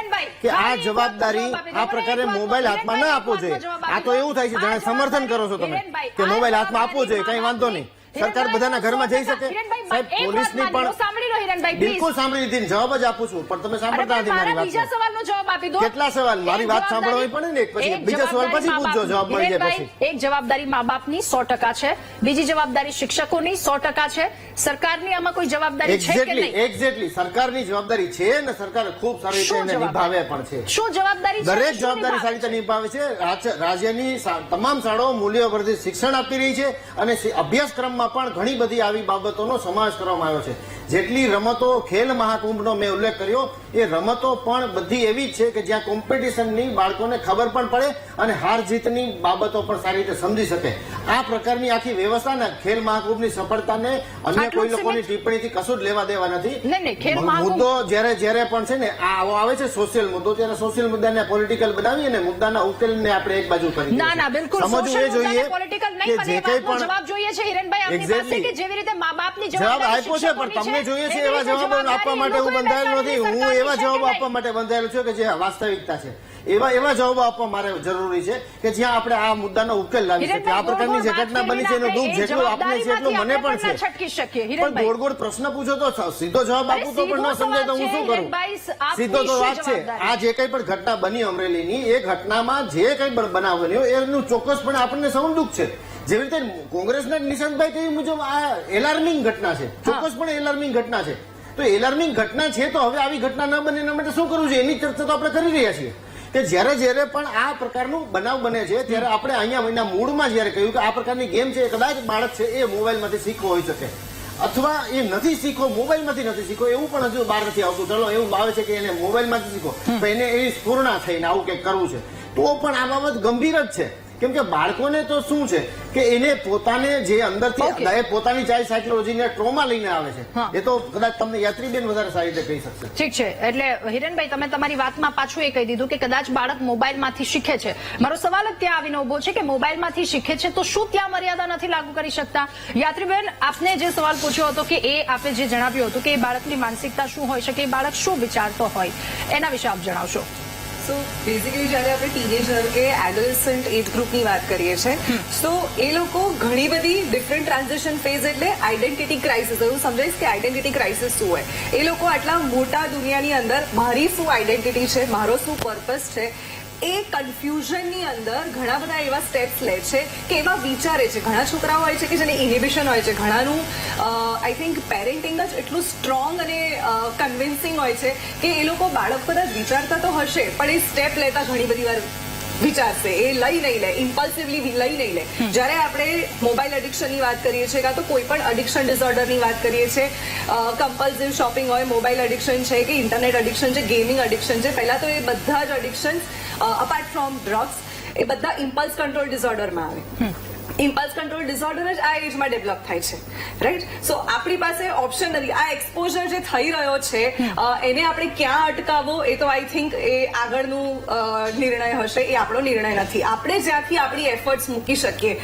કે આ જવાબદારી આ પ્રકારે મોબાઈલ હાથમાં ન આપવો જોઈએ. આ તો એવું થાય છે જાણે સમર્થન કરો છો તમે કે મોબાઈલ હાથમાં આપવો જોઈએ, કઈ વાંધો નહીં, સરકાર બધાના ઘરમાં જઈ શકે. સાહેબ પોલીસની પણ બિલકુલ સાંભળી લીધી, જવાબ જ આપું છું પણ તમે સાંભળતા નથી મારી વાત. બીજા સવાલનો જવાબ આપી દો. કેટલા સવાલ? મારી વાત સાંભળવી પડે ને, પછી બીજા સવાલ પછી પૂછજો, જવાબ મળી જાય પછી. એક જવાબદારી મા બાપની 100% છે, બીજી જવાબદારી શિક્ષકોની 100% છે, સરકારની આમાં કોઈ જવાબદારી છે કે નહીં? એક્ઝેક્ટલી સરકારની જવાબદારી છે ને સરકાર ખૂબ સારી રીતે એને નિભાવે પણ છે. શું જવાબદારી છે? દરેક જવાબદારી સારી રીતે નિભાવે છે. રાજ્યની તમામ શાળાઓ મૂલ્યવર્ધિત શિક્ષણ આપી રહી છે અને અભ્યાસક્રમમાં પણ ઘણી બધી આવી બાબતોનો સમાવેશ કરવામાં આવ્યો છે. જેટલી રમતો ખેલ મહાકુંભનો મેં ઉલ્લેખ કર્યો એ રમતો પણ બધી એવી જ છે કે જ્યાં કોમ્પિટિશનની બાળકોને ખબર પણ પડે અને હાર જીતની બાબતો પણ સારી રીતે સમજી શકે. આ પ્રકારની આખી વ્યવસ્થાને ખેલ મહાકુંભની સફળતાને અન્ય કોઈ લોકોની ટિપ્પણીથી કશું જ લેવા દેવા નથી. મુદ્દો જયારે પણ છે ને આવો આવે છે સોશિયલ મુદ્દો, ત્યારે સોશિયલ મુદ્દાને પોલિટિકલ બનાવી અને મુદ્દાના ઉકેલને આપણે એક બાજુ કરી સમજવું એ જોઈએ કે જે કંઈ પણ જવાબ જોઈએ છે હિરેનભાઈ આપની પાસે કે જેવી રીતે મા બાપની જવાબ આપ્યો છે પણ તમને જોઈએ છે એવા જવાબો આપવા માટે હું બંધાયેલો નથી. હું એવા જવાબો આપવા માટે બંધાયેલો છું કે જે વાસ્તવિકતા છે. એવા જવાબો આપવા મારે જરૂરી છે કે જ્યાં આપણે આ મુદ્દાનો ઉકેલ લાવી શકીએ. આ પ્રકારની જે ઘટના બની છે એનું દુઃખ જેટલું આપને છે એટલું મને પણ છે. પણ ગોળ પ્રશ્ન પૂછો તો સીધો જવાબ આપું તો પણ ન સમજાય તો હું શું કરું? સીધો તો વાત છે. આ જે કઈ પણ ઘટના બની અમરેલીની, એ ઘટનામાં જે કઈ પણ બનાવ બન્યો એનું ચોક્કસપણે આપણને સૌ દુઃખ છે. જેવી રીતે કોંગ્રેસના નિશાંતભાઈ કહ્યું મુજબ આ એલાર્મિંગ ઘટના છે, ચોક્કસપણે એલાર્મિંગ ઘટના છે. તો એલાર્મિંગ ઘટના છે તો હવે આવી ઘટના ન બને એના માટે શું કરવું છે એની ચર્ચા તો આપણે કરી રહ્યા છીએ કે જ્યારે પણ આ પ્રકારનું બનાવ બને છે ત્યારે આપણે અહીંયા મૂળમાં જયારે કહ્યું કે આ પ્રકારની ગેમ છે કદાચ બાળક છે એ મોબાઈલમાંથી શીખવો હોઈ શકે અથવા એ નથી શીખો, મોબાઈલમાંથી નથી શીખો, એવું પણ હજુ બહાર નથી આવતું. ચલો એવું આવે છે કે એને મોબાઈલમાંથી શીખો પણ એને એવી સ્ફૂર્ણા થઈને આવું કંઈક કરવું છે તો પણ આ બાબત ગંભીર જ છે. કેમ કે બાળકોને તો શું છે કે એને પોતાને જે અંદરથી પોતાની ચાઇલ્ડ સાયકોલોજીને ટ્રોમા લઈને આવે છે. એ તો કદાચ તમને યાત્રીબેન વધારે સારી રીતે કહી શકશે. ઠીક છે, એટલે હિરેનભાઈ તમે તમારી વાતમાં પાછું એ કહી દીધું કે કદાચ બાળક મોબાઈલમાંથી શીખે છે. મારો સવાલ જ ત્યાં આવીને ઉભો છે કે મોબાઈલમાંથી શીખે છે તો શું ત્યાં મર્યાદા નથી લાગુ કરી શકતા? યાત્રીબેન આપને જે સવાલ પૂછ્યો હતો કે એ આપે જે જણાવ્યું હતું કે એ બાળકની માનસિકતા શું હોઈ શકે, એ બાળક શું વિચારતો હોય, એના વિશે આપ જણાવશો. સો બેઝિકલી જયારે આપણે ટીનેજર કે એડોલસન્ટ એજ ગ્રુપની વાત કરીએ છીએ તો એ લોકો ઘણી બધી ડિફરન્ટ ટ્રાન્ઝિશન ફેઝ એટલે આઈડેન્ટિટી ક્રાઇસિસ, એવું સમજાઈશ કે આઈડેન્ટિટી ક્રાઇસિસ શું હોય. એ લોકો આટલા મોટા દુનિયાની અંદર મારી શું આઈડેન્ટિટી છે, મારો શું પર્પસ છે, એ કન્ફ્યુઝનની અંદર ઘણા બધા એવા સ્ટેપ્સ લે છે કે એવા વિચારે છે. ઘણા છોકરાઓ હોય છે કે જેને ઇનિબિશન હોય છે, ઘણાનું આઈ થિંક પેરેન્ટિંગ જ એટલું સ્ટ્રોંગ અને કન્વિન્સિંગ હોય છે કે એ લોકો બાળક કદાચ વિચારતા તો હશે પણ એ સ્ટેપ લેતા ઘણી બધી વાર વિચારશે, એ લઈ નહીં લે, ઇમ્પલ્સિવલી લઈ નહીં લે. જ્યારે આપણે મોબાઈલ એડિક્શનની વાત કરીએ છીએ કાં તો કોઈ પણ એડિક્શન ડિસઓર્ડરની વાત કરીએ છીએ, કમ્પલ્સિવ શોપિંગ હોય, મોબાઈલ એડિક્શન છે કે ઇન્ટરનેટ એડિક્શન છે, ગેમિંગ એડિક્શન છે, પહેલા તો એ બધા જ એડિક્શન અપાર્ટ ફ્રોમ ડ્રગ્સ એ બધા ઇમ્પલ્સ કંટ્રોલ ડિસઓર્ડરમાં આવે. ઇમ્પલ્સ કંટ્રોલ ડિસઓર્ડર જ આ એજમાં ડેવલપ થાય છે, રાઈટ? સો આપણી પાસે ઓપ્શન નથી. આ એક્સપોઝર જે થઈ રહ્યો છે એને આપણે ક્યાં અટકાવવો એ તો આઈ થિંક એ આગળનું નિર્ણય હશે, એ આપણો નિર્ણય નથી. આપણે જ્યાંથી આપણી એફર્ટ્સ મૂકી શકીએ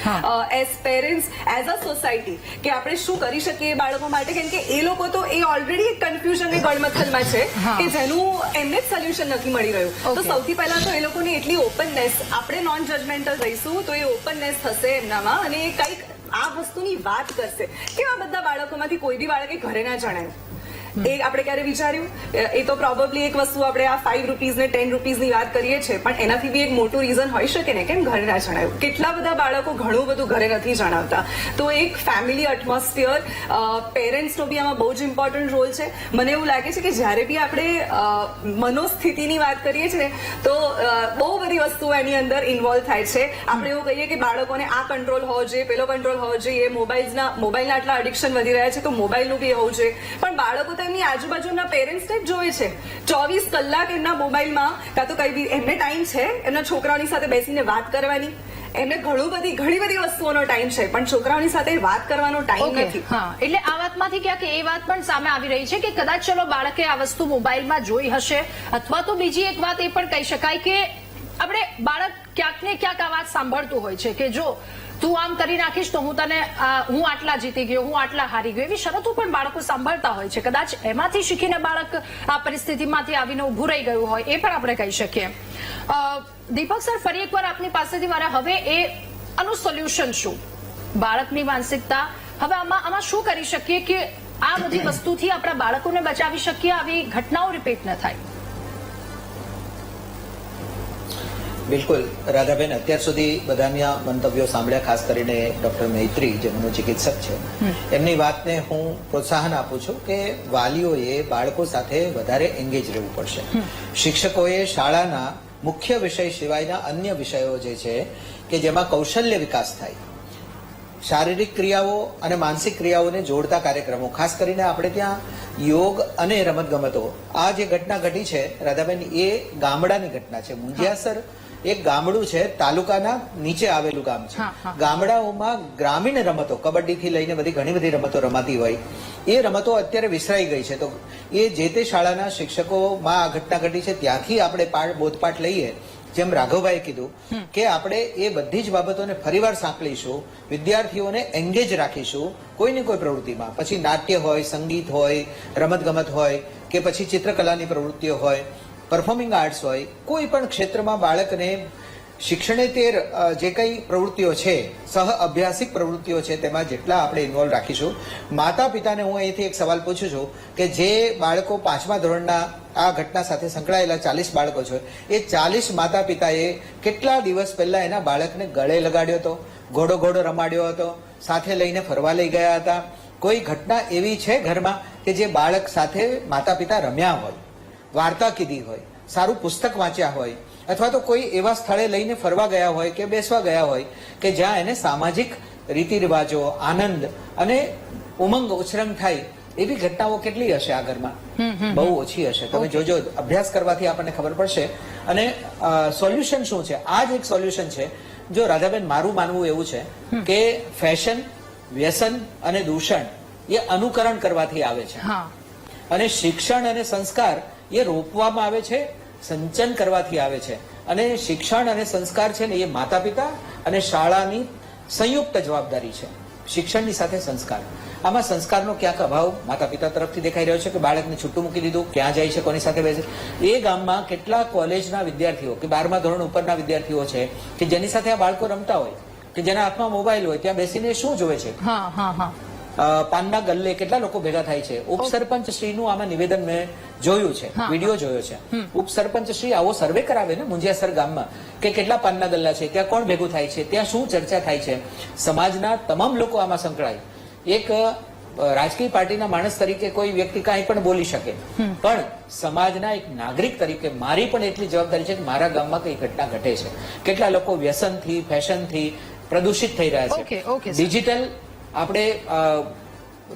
as parents, as a society, કે આપણે શું કરી શકીએ બાળકો માટે, કેમ કે એ લોકો તો એ ઓલરેડી એક કન્ફ્યુઝન એ ગળમથલમાં છે કે જેનું એમને જ સોલ્યુશન નથી મળી રહ્યું. તો સૌથી પહેલા તો એ લોકોની એટલી ઓપનનેસ, આપણે નોન જજમેન્ટલ રહીશું તો એ ઓપનનેસ થશે એમના અને કંઈક આ વસ્તુની વાત કરશે. કેવા બધા બાળકોમાંથી કોઈ બી બાળકે ઘરે ના જણાય, એ આપણે ક્યારે વિચાર્યું? એ તો પ્રોબેબલી એક વસ્તુ આપણે આ 5 રૂપીઝ ને 10 રૂપીઝની વાત કરીએ છીએ, પણ એનાથી બી એક મોટું રીઝન હોઈ શકે ને, કેમ ઘરે ના જણાવ્યું. કેટલા બધા બાળકો ઘણું બધું ઘરે નથી જણાવતા. તો એક ફેમિલી એટમોસ્ફિયર, પેરેન્ટ્સનો બી આમાં બહુ જ ઇમ્પોર્ટન્ટ રોલ છે. મને એવું લાગે છે કે જ્યારે બી આપણે મનોસ્થિતિની વાત કરીએ છીએ તો બહુ બધી વસ્તુઓ એની અંદર ઇન્વોલ્વ થાય છે. આપણે એવું કહીએ કે બાળકોને આ કંટ્રોલ હોવો જોઈએ, પેલો કંટ્રોલ હોવો જોઈએ, મોબાઈલના આટલા એડિક્શન વધી રહ્યા છે તો મોબાઈલનું બી હોવું જોઈએ. પણ બાળકો તો એમની આજુબાજુના પેરેન્ટ્સને જ જોવે છે. 24 કલાક એમના મોબાઈલમાં કાં તો કઈ બી એમને ટાઈમ છે એમના છોકરાઓની સાથે બેસીને વાત કરવાની, એમને ઘણી બધી વસ્તુઓનો ટાઈમ છે, પણ છોકરાઓની સાથે વાત કરવાનો ટાઈમ નથી. હા, એટલે આ વાતમાંથી ક્યાંક એ વાત પણ સામે આવી રહી છે કે કદાચ ચલો બાળકે આ વસ્તુ મોબાઈલમાં જોઈ હશે, અથવા તો બીજી એક વાત એ પણ કહી શકાય કે આપણે બાળક ક્યાંક ને ક્યાંક આ વાત સાંભળતું હોય છે કે જો તું આમ કરી નાખીશ તો હું આટલા જીતી ગયો, હું આટલા હારી ગયો, એવી શરતો પણ બાળકો સાંભળતા હોય છે. કદાચ એમાંથી શીખીને બાળક આ પરિસ્થિતિમાંથી આવીને ઉભું રહી ગયું હોય, એ પણ આપણે કહી શકીએ. દીપક સર, ફરી એકવાર આપની પાસેથી મારે હવે આનું સોલ્યુશન શું? બાળકની માનસિકતા હવે આમાં શું કરી શકીએ કે આ બધી વસ્તુથી આપણા બાળકોને બચાવી શકીએ, આવી ઘટનાઓ રિપીટ ન થાય? બિલકુલ રાધાબેન, અત્યાર સુધી બધાના મંતવ્યો સાંભળ્યા, ખાસ કરીને ડોક્ટર મૈત્રી જે મનોચિકિત્સક છે એમની વાતને હું પ્રોત્સાહન આપું છું કે વાલીઓએ બાળકો સાથે વધારે એંગેજ રહેવું પડશે. શિક્ષકોએ શાળાના મુખ્ય વિષય સિવાયના અન્ય વિષયો જે છે કે જેમાં કૌશલ્ય વિકાસ થાય, શારીરિક ક્રિયાઓ અને માનસિક ક્રિયાઓને જોડતા કાર્યક્રમો, ખાસ કરીને આપણે ત્યાં યોગ અને રમતગમતો, આ જે ઘટના ઘટી છે રાધાબેન એ ગામડાની ઘટના છે. મુંજિયાસર એક ગામડું છે, તાલુકાના નીચે આવેલું ગામ છે. ગામડાઓમાં ગ્રામીણ રમતો, કબડ્ડી થી લઈને ઘણી બધી રમતો રમાતી હોય, એ રમતો અત્યારે વિસરાઈ ગઈ છે. તો એ જે તે શાળાના શિક્ષકોમાં આ ઘટના ઘટી છે ત્યાંથી આપણે બોધપાઠ લઈએ. જેમ રાઘવભાઈએ કીધું કે આપણે એ બધી જ બાબતોને ફરીવાર સાંકળીશું, વિદ્યાર્થીઓને એંગેજ રાખીશું કોઈને કોઈ પ્રવૃત્તિમાં, પછી નાટ્ય હોય, સંગીત હોય, રમતગમત હોય કે પછી ચિત્રકલાની પ્રવૃત્તિઓ હોય, પરફોર્મિંગ આર્ટ્સ હોય, કોઈ પણ ક્ષેત્રમાં બાળકને શિક્ષણેતર જે કઈ પ્રવૃત્તિઓ છે, સહ અભ્યાસિક પ્રવૃત્તિઓ છે, તેમાં જેટલા આપણે ઇન્વોલ્વ રાખીશું. માતા પિતાને હું અહીંથી એક સવાલ પૂછું છું કે જે બાળકો 5મા ધોરણના આ ઘટના સાથે સંકળાયેલા 40 બાળકો છે, એ 40 માતા પિતાએ કેટલા દિવસ પહેલા એના બાળકને ગળે લગાડ્યો હતો, ઘોડો રમાડ્યો હતો, સાથે લઈને ફરવા લઈ ગયા હતા? કોઈ ઘટના એવી છે ઘરમાં કે જે બાળક સાથે માતા પિતા રમ્યા હોય, વાર્તા કીધી હોય, સારું પુસ્તક વાંચ્યા હોય, અથવા તો કોઈ એવા સ્થળે લઈને ફરવા ગયા હોય કે બેસવા ગયા હોય કે જ્યાં એને સામાજિક રીતિ રિવાજો, આનંદ અને ઉમંગ ઉછરંગ થાય? એવી ઘટનાઓ કેટલી હશે આ ઘરમાં? બહુ ઓછી હશે. તમે જોજો, અભ્યાસ કરવાથી આપણને ખબર પડશે. અને સોલ્યુશન શું છે? આ જ એક સોલ્યુશન છે. જો રાધાબેન, મારું માનવું એવું છે કે ફેશન, વ્યસન અને દૂષણ એ અનુકરણ કરવાથી આવે છે, અને શિક્ષણ અને સંસ્કાર એ રોપવામાં આવે છે, સંચન કરવાથી આવે છે. અને શિક્ષણ અને સંસ્કાર છે ને એ માતા પિતા અને શાળાની સંયુક્ત જવાબદારી છે. શિક્ષણની સાથે સંસ્કાર, આમાં સંસ્કારનો ક્યાંક અભાવ માતા પિતા તરફથી દેખાઈ રહ્યો છે કે બાળકને છૂટું મૂકી દીધું, ક્યાં જાય છે, કોની સાથે બેસે. એ ગામમાં કેટલા કોલેજના વિદ્યાર્થીઓ કે 12મા ધોરણ ઉપરના વિદ્યાર્થીઓ છે કે જેની સાથે આ બાળકો રમતા હોય, કે જેના હાથમાં મોબાઈલ હોય, ત્યાં બેસીને શું જોવે છે? પાનના ગલ્લે કેટલા લોકો ભેગા થાય છે. ઉપસરપંચ શ્રીનું આમાં નિવેદન મેં જોયું છે, વિડીયો જોયો છે. ઉપસરપંચ શ્રી આવો સર્વે કરાવે ને મુંજિયાસર ગામમાં કે કેટલા પાનના ગલ્લા છે, ત્યાં કોણ ભેગું થાય છે, ત્યાં શું ચર્ચા થાય છે. સમાજના તમામ લોકો આમાં સંકળાય. એક રાજકીય પાર્ટીના માણસ તરીકે કોઈ વ્યક્તિ કાંઈ પણ બોલી શકે, પણ સમાજના એક નાગરિક તરીકે મારી પણ એટલી જવાબદારી છે કે મારા ગામમાં કઈ ઘટના ઘટે છે, કેટલા લોકો વ્યસનથી, ફેશનથી પ્રદૂષિત થઈ રહ્યા છે. ડિજિટલ આપણે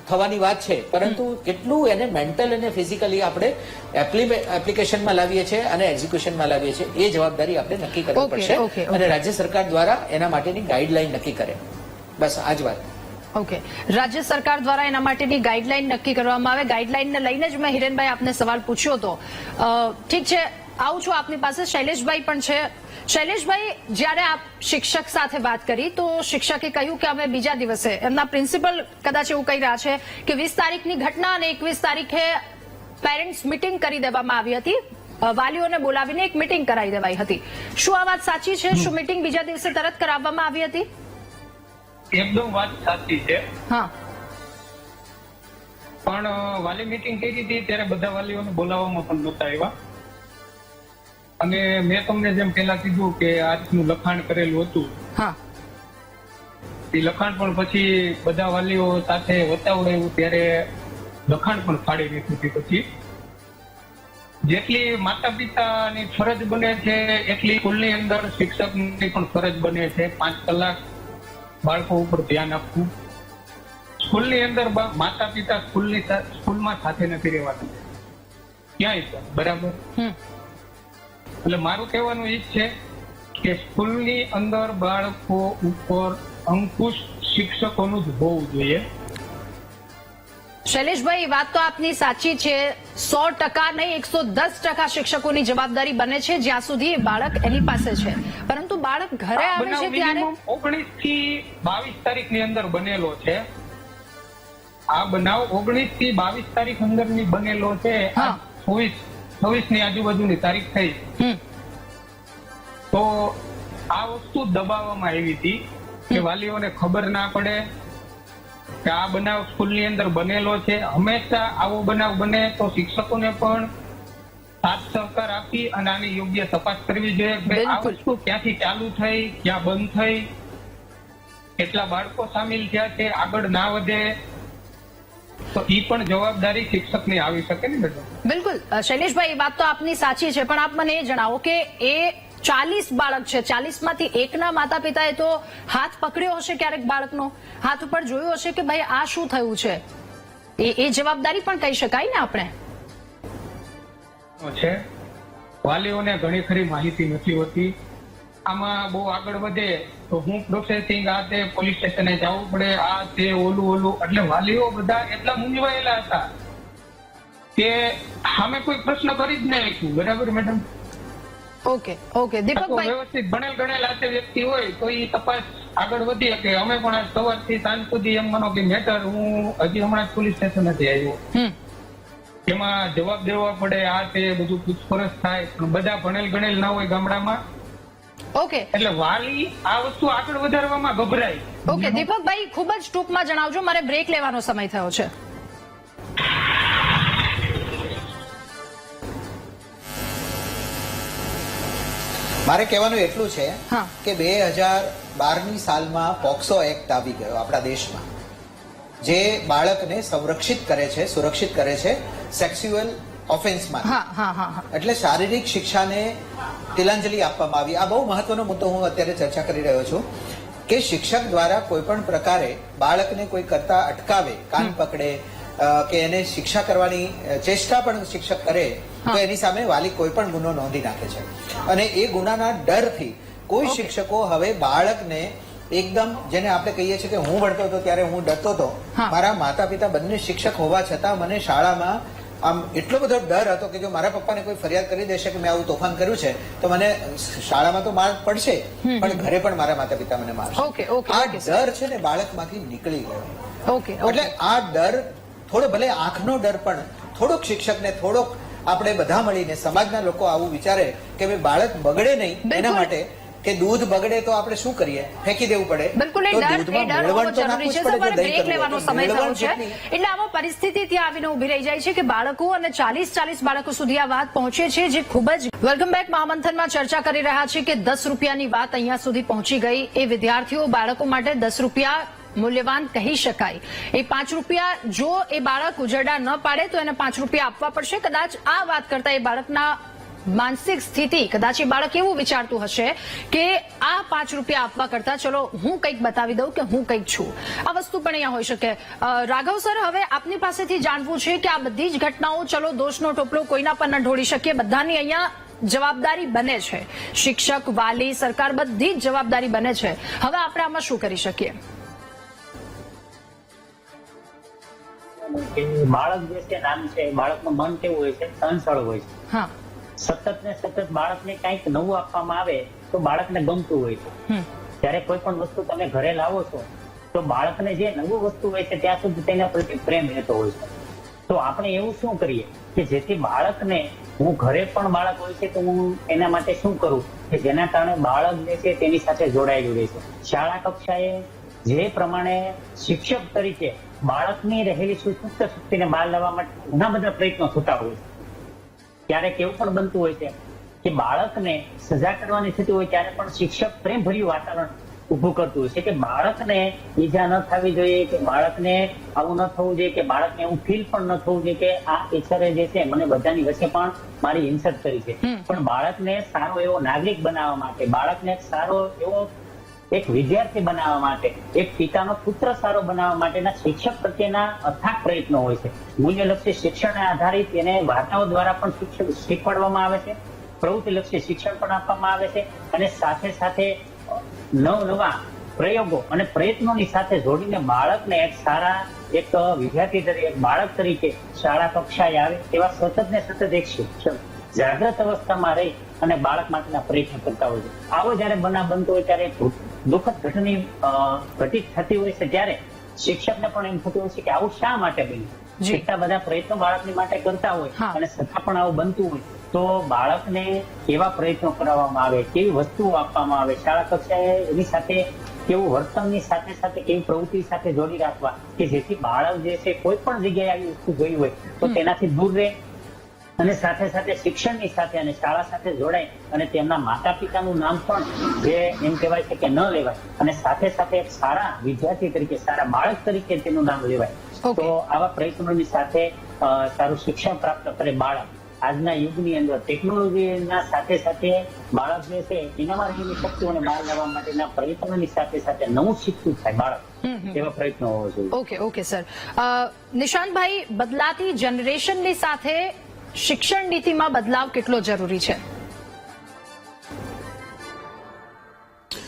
થવાની વાત છે, પરંતુ કેટલું એને મેન્ટલ અને ફિઝિકલી આપણે એપ્લિકેશનમાં લાવીએ છીએ અને એક્ઝિક્યુશનમાં લાવીએ છીએ, એ જવાબદારી આપણે નક્કી કરવી પડશે. અને રાજ્ય સરકાર દ્વારા એના માટેની ગાઈડલાઈન નક્કી કરે. બસ આ જ વાત. ઓકે, રાજ્ય સરકાર દ્વારા એના માટેની ગાઈડલાઈન નક્કી કરવામાં આવે. ગાઈડલાઈનને લઈને જ મેં હિરેનભાઈ આપને સવાલ પૂછ્યો હતો. ઠીક છે, આવું છું આપની પાસે. શૈલેષભાઈ પણ છે. શૈલેષભાઈ, જ્યારે આપ શિક્ષક સાથે વાત કરી તો શિક્ષકે કહ્યું કે અમે બીજા દિવસે, એમના પ્રિન્સિપલ કદાચ એવું કહી રહ્યા છે કે 20 તારીખની ઘટના અને 21 તારીખે પેરેન્ટ્સ મીટિંગ કરી દેવામાં આવી હતી, વાલીઓને બોલાવીને એક મીટિંગ કરાવી દેવાઈ હતી. શું આ વાત સાચી છે? શું મીટિંગ બીજા દિવસે તરત કરાવવામાં આવી હતી? એકદમ વાત સાચી છે. પણ વાલી મીટિંગ કરી હતી ત્યારે બધા વાલીઓને બોલાવવામાં પણ નહોતા આવ્યા. અને મેં તમને જેમ પેલા કીધું કે આ રીતનું લખાણ કરેલું હતું, હા, એ લખાણ પણ પછી બધા વાલીઓ સાથે વતાવડાયું ત્યારે લખાણ પણ ફાડી નાખ્યું હતું. પછી જેટલી માતા પિતાની ફરજ બને છે એટલી સ્કૂલની અંદર શિક્ષકની પણ ફરજ બને છે. 5 કલાક બાળકો ઉપર ધ્યાન આપવું. સ્કૂલની અંદર માતા પિતા સ્કૂલમાં સાથે નથી રહેવાના ક્યાંય પણ, બરાબર? એટલે મારું કહેવાનું એ જ છે કે સ્કૂલની અંદર બાળકો ઉપર અંકુશ શિક્ષકોનું જ હોવું જોઈએ. શૈલેષભાઈ, વાત તો આપની સાચી છે. 100% નહીં, 110% શિક્ષકોની જવાબદારી બને છે જ્યાં સુધી બાળક એની પાસે છે. પરંતુ બાળક ઘરે આવે છે ત્યારે 19 થી 22 તારીખની અંદર બનેલો છે. આ બનાવ 19 થી 22 તારીખ અંદરની બનેલો છે. 26 ની આજુબાજુની તારીખ થઈ. તો આ વસ્તુ દબાવવામાં આવી હતી કે વાલીઓને ખબર ના પડે કે આ બનાવ સ્કૂલની અંદર બનેલો છે. હંમેશા આવો બનાવ બને તો શિક્ષકોને પણ સાથ સહકાર આપી અને આની યોગ્ય તપાસ કરવી જોઈએ કે આ વસ્તુ ક્યાંથી ચાલુ થઈ, ક્યાં બંધ થઈ, કેટલા બાળકો સામેલ થયા છે, આગળ ના વધે. તો એ પણ જવાબદારી શિક્ષકની આવી શકે ને બેટા? બિલકુલ શૈલેષભાઈ, વાત તો આપની સાચી છે, પણ આપ મને એ જણાવો કે એ 40 બાળક છે, 40 માંથી એકના માતા પિતાએ તો હાથ પકડ્યો હશે, ક્યારેક બાળકનો હાથ ઉપર જોયું હશે કે ભાઈ આ શું થયું છે. એ જવાબદારી પણ કહી શકાય ને આપણે. છે વાલીઓને ઘણી ખરી માહિતી નથી હોતી. આમાં બહુ આગળ વધે તો હું પ્રોસેસિંગ આ તે પોલીસ સ્ટેશને જવું પડે, આ તે ઓલું. એટલે વાલીઓ બધા એટલા મૂંઝવાયેલા હતા કે સામે કોઈ પ્રશ્ન કરી જ નહીં રાખ્યું. બરાબર મેડમ? ઓકે દીપકભાઈ, વ્યવસ્થિત ભણેલ ગણેલ આ તે વ્યક્તિ હોય તો એ તપાસ આગળ વધી શકે. અમે પણ આજ સવારથી સાંજ સુધી એમ માનો કે મેટર હું હજી હમણાં પોલીસ સ્ટેશનેથી આવ્યો, એમાં જવાબ દેવા પડે, આ તે બધું પૂછપરછ થાય. પણ બધા ભણેલ ગણેલ ના હોય ગામડામાં. ઓકે, એટલે વાલી આ વસ્તુ આગળ વધારવામાં ગભરાય. ઓકે દીપકભાઈ, ખૂબ જ ટૂંકમાં જણાવજો, મારે બ્રેક લેવાનો સમય થયો છે. મારે કહેવાનું એટલું છે કે 2012ની સાલમાં પોક્સો એક્ટ આવી ગયો આપણા દેશમાં, જે બાળકને સંરક્ષિત કરે છે, સુરક્ષિત કરે છે સેક્સ્યુઅલ ઓફેન્સમાં. એટલે શારીરિક શિક્ષાને તિલાંજલિ આપવામાં આવી. આ બહુ મહત્વનો મુદ્દો હું અત્યારે ચર્ચા કરી રહ્યો છું કે શિક્ષક દ્વારા કોઈ પણ પ્રકારે બાળકને કોઈ કરતા અટકાવે, કાન પકડે કે એને શિક્ષા કરવાની ચેષ્ટા પણ શિક્ષક કરે તો એની સામે વાલી કોઈ પણ ગુનો નોંધી નાખે છે. અને એ ગુનાના ડરથી કોઈ શિક્ષકો હવે બાળકને એકદમ, જેને આપણે કહીએ છીએ કે હું ભણતો હતો ત્યારે હું ડરતો હતો, મારા માતા પિતા બંને શિક્ષક હોવા છતાં મને શાળામાં આમ એટલો બધો ડર હતો કે જો મારા પપ્પાને કોઈ ફરિયાદ કરી દેશે કે મેં આવું તોફાન કર્યું છે તો મને શાળામાં તો માર પડશે પણ ઘરે પણ મારા માતા પિતા મને મારશે. આ ડર છે ને બાળકમાંથી નીકળી ગયો. એટલે આ ડર થોડો, ભલે આંખનો ડર, પણ થોડોક શિક્ષકને, થોડોક આપણે બધા મળીને સમાજના લોકો આવું વિચારે કે ભાઈ બાળક બગડે નહીં એના માટે કે દૂધ બગડે તો આપણે શું કરીએ, ફેંકી દેવું પડે. બિલકુલ, એ ડર જરૂરી છે. તમારે બ્રેક લેવાનો સમય થયો છે. એટલે આમાં પરિસ્થિતિ ત્યાં આવીને ઉભી રહી જાય છે કે બાળકો અને 40 બાળકો સુધી આ વાત પહોંચે છે, જે ખૂબ જ. Welcome back. મહામંથનમાં ચર્ચા કરી રહ્યા છે કે 10 રૂપિયાની વાત અહીંયા સુધી પહોંચી ગઈ. એ વિદ્યાર્થીઓ, બાળકો માટે 10 રૂપિયા મૂલ્યવાન કહી શકાય. એ 5 રૂપિયા જો એ બાળક ઉજરડા ન પાડે તો એને 5 રૂપિયા આપવા પડશે. કદાચ આ વાત કરતા એ બાળકના માનસિક સ્થિતિ, કદાચ એ બાળક એવું વિચારતું હશે કે આ 5 રૂપિયા આપવા કરતા ચલો હું કંઈક બતાવી દઉં કે હું કંઈક છું. આ વસ્તુ પણ અહીંયા હોઈ શકે. રાઘવ સર, હવે આપની પાસેથી જાણવું છે કે આ બધી જ ઘટનાઓ, ચલો દોષનો ટોપલો કોઈના પર ન ઢોળી શકીએ, બધાની અહીંયા જવાબદારી બને છે. શિક્ષક, વાલી, સરકાર, બધી જ જવાબદારી બને છે. હવે આપણે આમાં શું કરી શકીએ? બાળક જે છે નાનું છે, બાળકનું મન કેવું હોય છે, ચંચળ હોય છે. સતત ને સતત બાળકને કંઈક નવું આપવામાં આવે તો બાળકને ગમતું હોય છે. જ્યારે કોઈ પણ વસ્તુ તમે ઘરે લાવો છો તો બાળકને જે નવું વસ્તુ હોય છે ત્યાં સુધી તેના પ્રતિ પ્રેમ રહેતો હોય છે. તો આપણે એવું શું કરીએ કે જેથી બાળકને, હું ઘરે પણ બાળક હોય છે તો હું એના માટે શું કરું કે જેના કારણે બાળક જે છે તેની સાથે જોડાયેલું રહે છે. શાળા કક્ષાએ જે પ્રમાણે શિક્ષક તરીકે બાળકની રહેલી સુસુપ્ત શક્તિને બહાર લાવવા માટે ઘણા બધા પ્રયત્નો થતા હોય છે. ક્યારેક એવું પણ બનતું હોય છે કે બાળકને સજા કરવાની થતી હોય ત્યારે પણ શિક્ષક પ્રેમભર્યું વાતાવરણ ઉભું કરતું હોય છે કે બાળકને ઈજા ન થવી જોઈએ, કે બાળકને આવું ન થવું જોઈએ, કે બાળકને એવું ફીલ પણ ન થવું જોઈએ કે આ ટીચરે જે છે મને બધાની વચ્ચે પણ મારી ઇન્સલ્ટ કરી છે. પણ બાળકને સારો એવો નાગરિક બનાવવા માટે, બાળકને સારો એવો એક વિદ્યાર્થી બનાવવા માટે, એક પિતાનો પુત્ર સારો બનાવવા માટેના શિક્ષક પ્રત્યેના અથાગ પ્રયત્નો હોય છે. મૂલ્યલક્ષી શિક્ષણને આધારિત એને વાર્તાઓ દ્વારા પણ શીખવાડવામાં આવે છે, પ્રવૃત્તિલક્ષી શિક્ષણ પણ આપવામાં આવે છે, અને સાથે સાથે નવા પ્રયોગો અને પ્રયત્નોની સાથે જોડીને બાળકને એક સારા એક વિદ્યાર્થી તરીકે, એક બાળક તરીકે શાળા કક્ષાએ આવે તેવા સતત ને સતત એક શિક્ષક જાગ્રત અવસ્થામાં રહી અને બાળક માટેના પ્રયત્ન કરતા હોય છે. આવો જયારે બનાવ બનતો હોય ત્યારે દુઃખદ ઘટની ઘટિત થતી હોય છે, ત્યારે શિક્ષકને પણ એમ થતું હોય છે કે આવું શા માટે બન્યું. એટલા બધા પ્રયત્નો બાળકની માટે કરતા હોય અને છતાં પણ આવું બનતું હોય તો બાળકને કેવા પ્રયત્નો કરાવવામાં આવે, કેવી વસ્તુઓ આપવામાં આવે, શાળા કક્ષાએ એની સાથે કેવું વર્તનની સાથે સાથે કેવી પ્રવૃત્તિ સાથે જોડી રાખવા કે જેથી બાળક જે છે કોઈ પણ જગ્યાએ આવી વસ્તુ જોઈ હોય તો તેનાથી દૂર રહે, અને સાથે સાથે શિક્ષણની સાથે અને શાળા સાથે જોડાય, અને તેમના માતા પિતાનું નામ પણ જે એમ કહેવાય છે કે ન લેવાય, અને સાથે સાથે એક સારા વિદ્યાર્થી તરીકે, સારા બાળક તરીકે તેનું નામ લેવાય. તો આવા પ્રયત્નોની સાથે સારું શિક્ષણ પ્રાપ્ત કરે બાળક. આજના યુગની અંદર ટેકનોલોજીના સાથે સાથે બાળક જે છે એનામાં રહેલી શક્તિઓને બહાર લાવવા માટેના પ્રયત્નોની સાથે સાથે નવું શીખતું થાય બાળક, એવા પ્રયત્નો હોવા જોઈએ. Okay sir. નિશાંતભાઈ, બદલાતી જનરેશનની સાથે શિક્ષણ નીતિમાં બદલાવ કેટલો જરૂરી છે?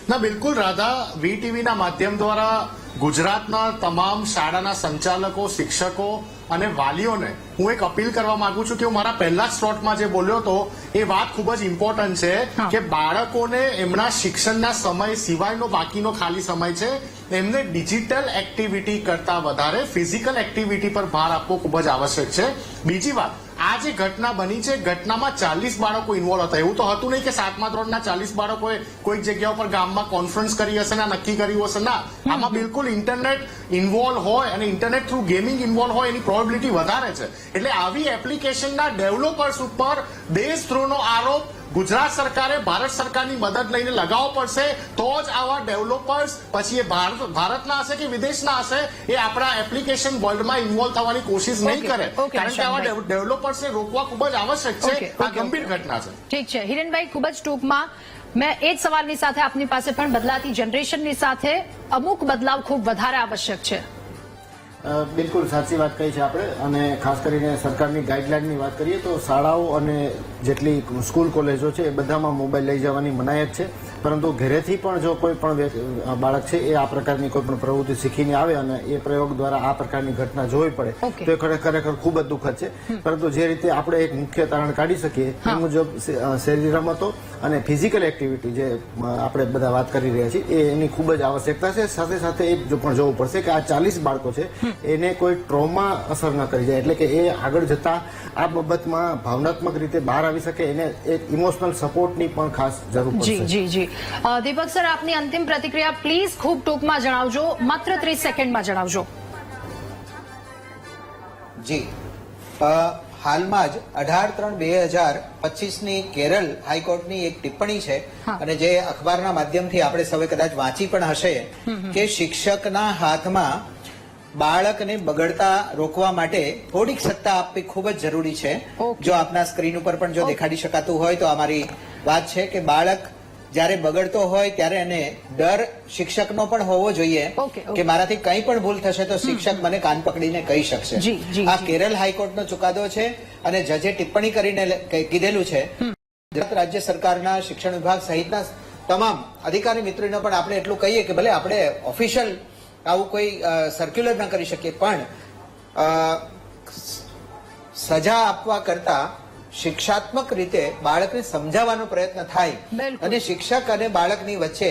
ના, બિલકુલ રાધા. વીટીવીના માધ્યમ દ્વારા ગુજરાતના તમામ શાળાના સંચાલકો, શિક્ષકો અને વાલીઓને હું એક અપીલ કરવા માંગુ છું કે હું મારા પહેલા જ સ્લોટમાં જે બોલ્યો હતો એ વાત ખૂબ જ ઇમ્પોર્ટન્ટ છે કે બાળકોને એમના શિક્ષણના સમય સિવાયનો બાકીનો ખાલી સમય છે એમને ડિજિટલ એક્ટિવિટી કરતા વધારે ફિઝિકલ એક્ટિવિટી પર ભાર આપવો ખૂબ જ આવશ્યક છે. બીજી વાત, આ જે ઘટના બની છે, ઘટનામાં 40 બાળકો ઇન્વોલ્વ હતા. એવું તો હતું નહીં કે 7મા ધોરણના 40 બાળકોએ કોઈક જગ્યા પર ગામમાં કોન્ફરન્સ કરી હશે ને નક્કી કર્યું હશે. ના, આમાં બિલકુલ ઇન્ટરનેટ ઇન્વોલ્વ હોય અને ઇન્ટરનેટ થ્રુ ગેમિંગ ઇન્વોલ્વ હોય એની પ્રોબેબિલિટી વધારે છે. એટલે આવી એપ્લિકેશનના ડેવલપર્સ ઉપર દેશદ્રોહનો આરોપ ગુજરાત સરકારે ભારત સરકારની મદદ લઈને લગાવવો પડશે. તો જ આવા ડેવલપર્સ પછી એ ભારતના હશે કે વિદેશના હશે એ આપણા એપ્લિકેશન વર્લ્ડમાં ઇન્વોલ્વ થવાની કોશિશ નહીં કરે. કારણ કે આવા ડેવલપર્સને રોકવા ખૂબ જ આવશ્યક છે. આ ગંભીર ઘટના છે. ઠીક છે હિરેનભાઈ, ખૂબ જ ટૂંકમાં મેં એ જ સવાલની સાથે આપની પાસે પણ બદલાતી જનરેશનની સાથે અમુક બદલાવ ખૂબ વધારે આવશ્યક છે. બિલકુલ સાચી વાત કહી છે આપણે, અને ખાસ કરીને સરકારની ગાઈડલાઈનની વાત કરીએ તો શાળાઓ અને જેટલી સ્કૂલ કોલેજો છે એ બધામાં મોબાઈલ લઈ જવાની મનાયત છે. પરંતુ ઘરેથી પણ જો કોઈ પણ બાળક છે એ આ પ્રકારની કોઈ પણ પ્રવૃત્તિ શીખીને આવે અને એ પ્રયોગ દ્વારા આ પ્રકારની ઘટના જોવી પડે તો એ ખરેખર ખૂબ જ દુઃખદ છે. પરંતુ જે રીતે આપણે એક મુખ્ય તારણ કાઢી શકીએ એ મુજબ શરીર રમતો અને ફિઝિકલ એક્ટિવિટી જે આપણે બધા વાત કરી રહ્યા છીએ એની ખૂબ જ આવશ્યકતા છે. સાથે સાથે એ પણ જોવું પડશે કે આ 40 બાળકો છે એને કોઈ ટ્રોમા અસર ન કરી જાય, એટલે કે એ આગળ જતા આ બાબતમાં ભાવનાત્મક રીતે બહાર આવી શકે, એને એક ઇમોશનલ સપોર્ટની પણ ખાસ જરૂર પડશે. જી. દીપક સર, આપની અંતિમ પ્રતિક્રિયા પ્લીઝ ખૂબ ટૂંકમાં જણાવજો, માત્ર 30 સેકન્ડમાં જણાવજો. જી, હાલમાં જ 18/3/2025ની કેરળ હાઈકોર્ટની એક ટિપ્પણી છે અને જે અખબારના માધ્યમથી આપણે સૌએ કદાચ વાંચી પણ હશે કે શિક્ષકના હાથમાં બાળકને બગડતા રોકવા માટે થોડીક સત્તા આપવી ખૂબ જ જરૂરી છે. જો આપના સ્ક્રીન ઉપર પણ જો દેખાડી શકાતું હોય તો અમારી વાત છે કે બાળક જયારે બગડતો હોય ત્યારે એને ડર શિક્ષકનો પણ હોવો જોઈએ કે મારાથી કંઈ પણ ભૂલ થશે તો શિક્ષક મને કાન પકડીને કહી શકશે. આ કેરળ હાઈકોર્ટનો ચુકાદો છે અને જજે ટિપ્પણી કરીને કીધેલું છે. ગુજરાત રાજ્ય સરકારના શિક્ષણ વિભાગ સહિતના તમામ અધિકારી મિત્રોને પણ આપણે એટલું કહીએ કે ભલે આપણે ઓફિશિયલ આવું કોઈ સર્ક્યુલર ન કરી શકીએ પણ સજા આપવા કરતા શિક્ષાત્મક રીતે બાળકને સમજાવવાનો પ્રયત્ન થાય અને શિક્ષક અને બાળકની વચ્ચે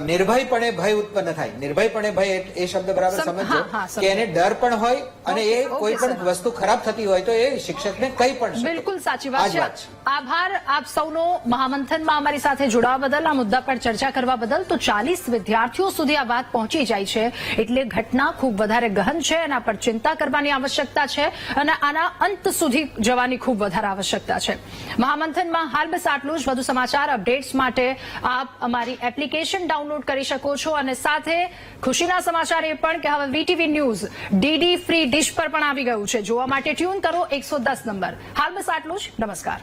નિર્ભયપણે ભય ઉત્પન્ન થાય. નિર્ભયપણે ભય એ શબ્દ બરાબર સમજો હા, કે એને ડર પણ હોય અને એ ઓકે, કોઈ પણ સર. વસ્તુ ખરાબ થતી હોય તો એ શિક્ષકને કહી પણ શકે. બિલકુલ સાચી આ વાત જ છે. વાત છે. આભાર આપ સૌનો મહામંથનમાં અમારી સાથે જોડાવા બદલ, આ મુદ્દા પર ચર્ચા કરવા બદલ. તો 40 વિદ્યાર્થીઓ સુધી આ વાત પહોંચી જાય છે એટલે ઘટના ખૂબ વધારે ગહન છે, એના પર ચિંતા કરવાની આવશ્યકતા છે અને આના અંત સુધી જવાની ખૂબ વધારે આવશ્યકતા છે. મહામંથનમાં હાલ બસ આટલું જ. વધુ સમાચાર અપડેટ્સ માટે આપ અમારી એપ્લિકેશન ડાઉનલોડ કરી શકો છો અને સાથે ખુશીના સમાચાર એ પણ કે હવે VTV news DD free dish પર પણ આવી ગયું છે. જોવા માટે ટ્યુન કરો 110 નંબર. હાલ બસ આટલું જ. નમસ્કાર.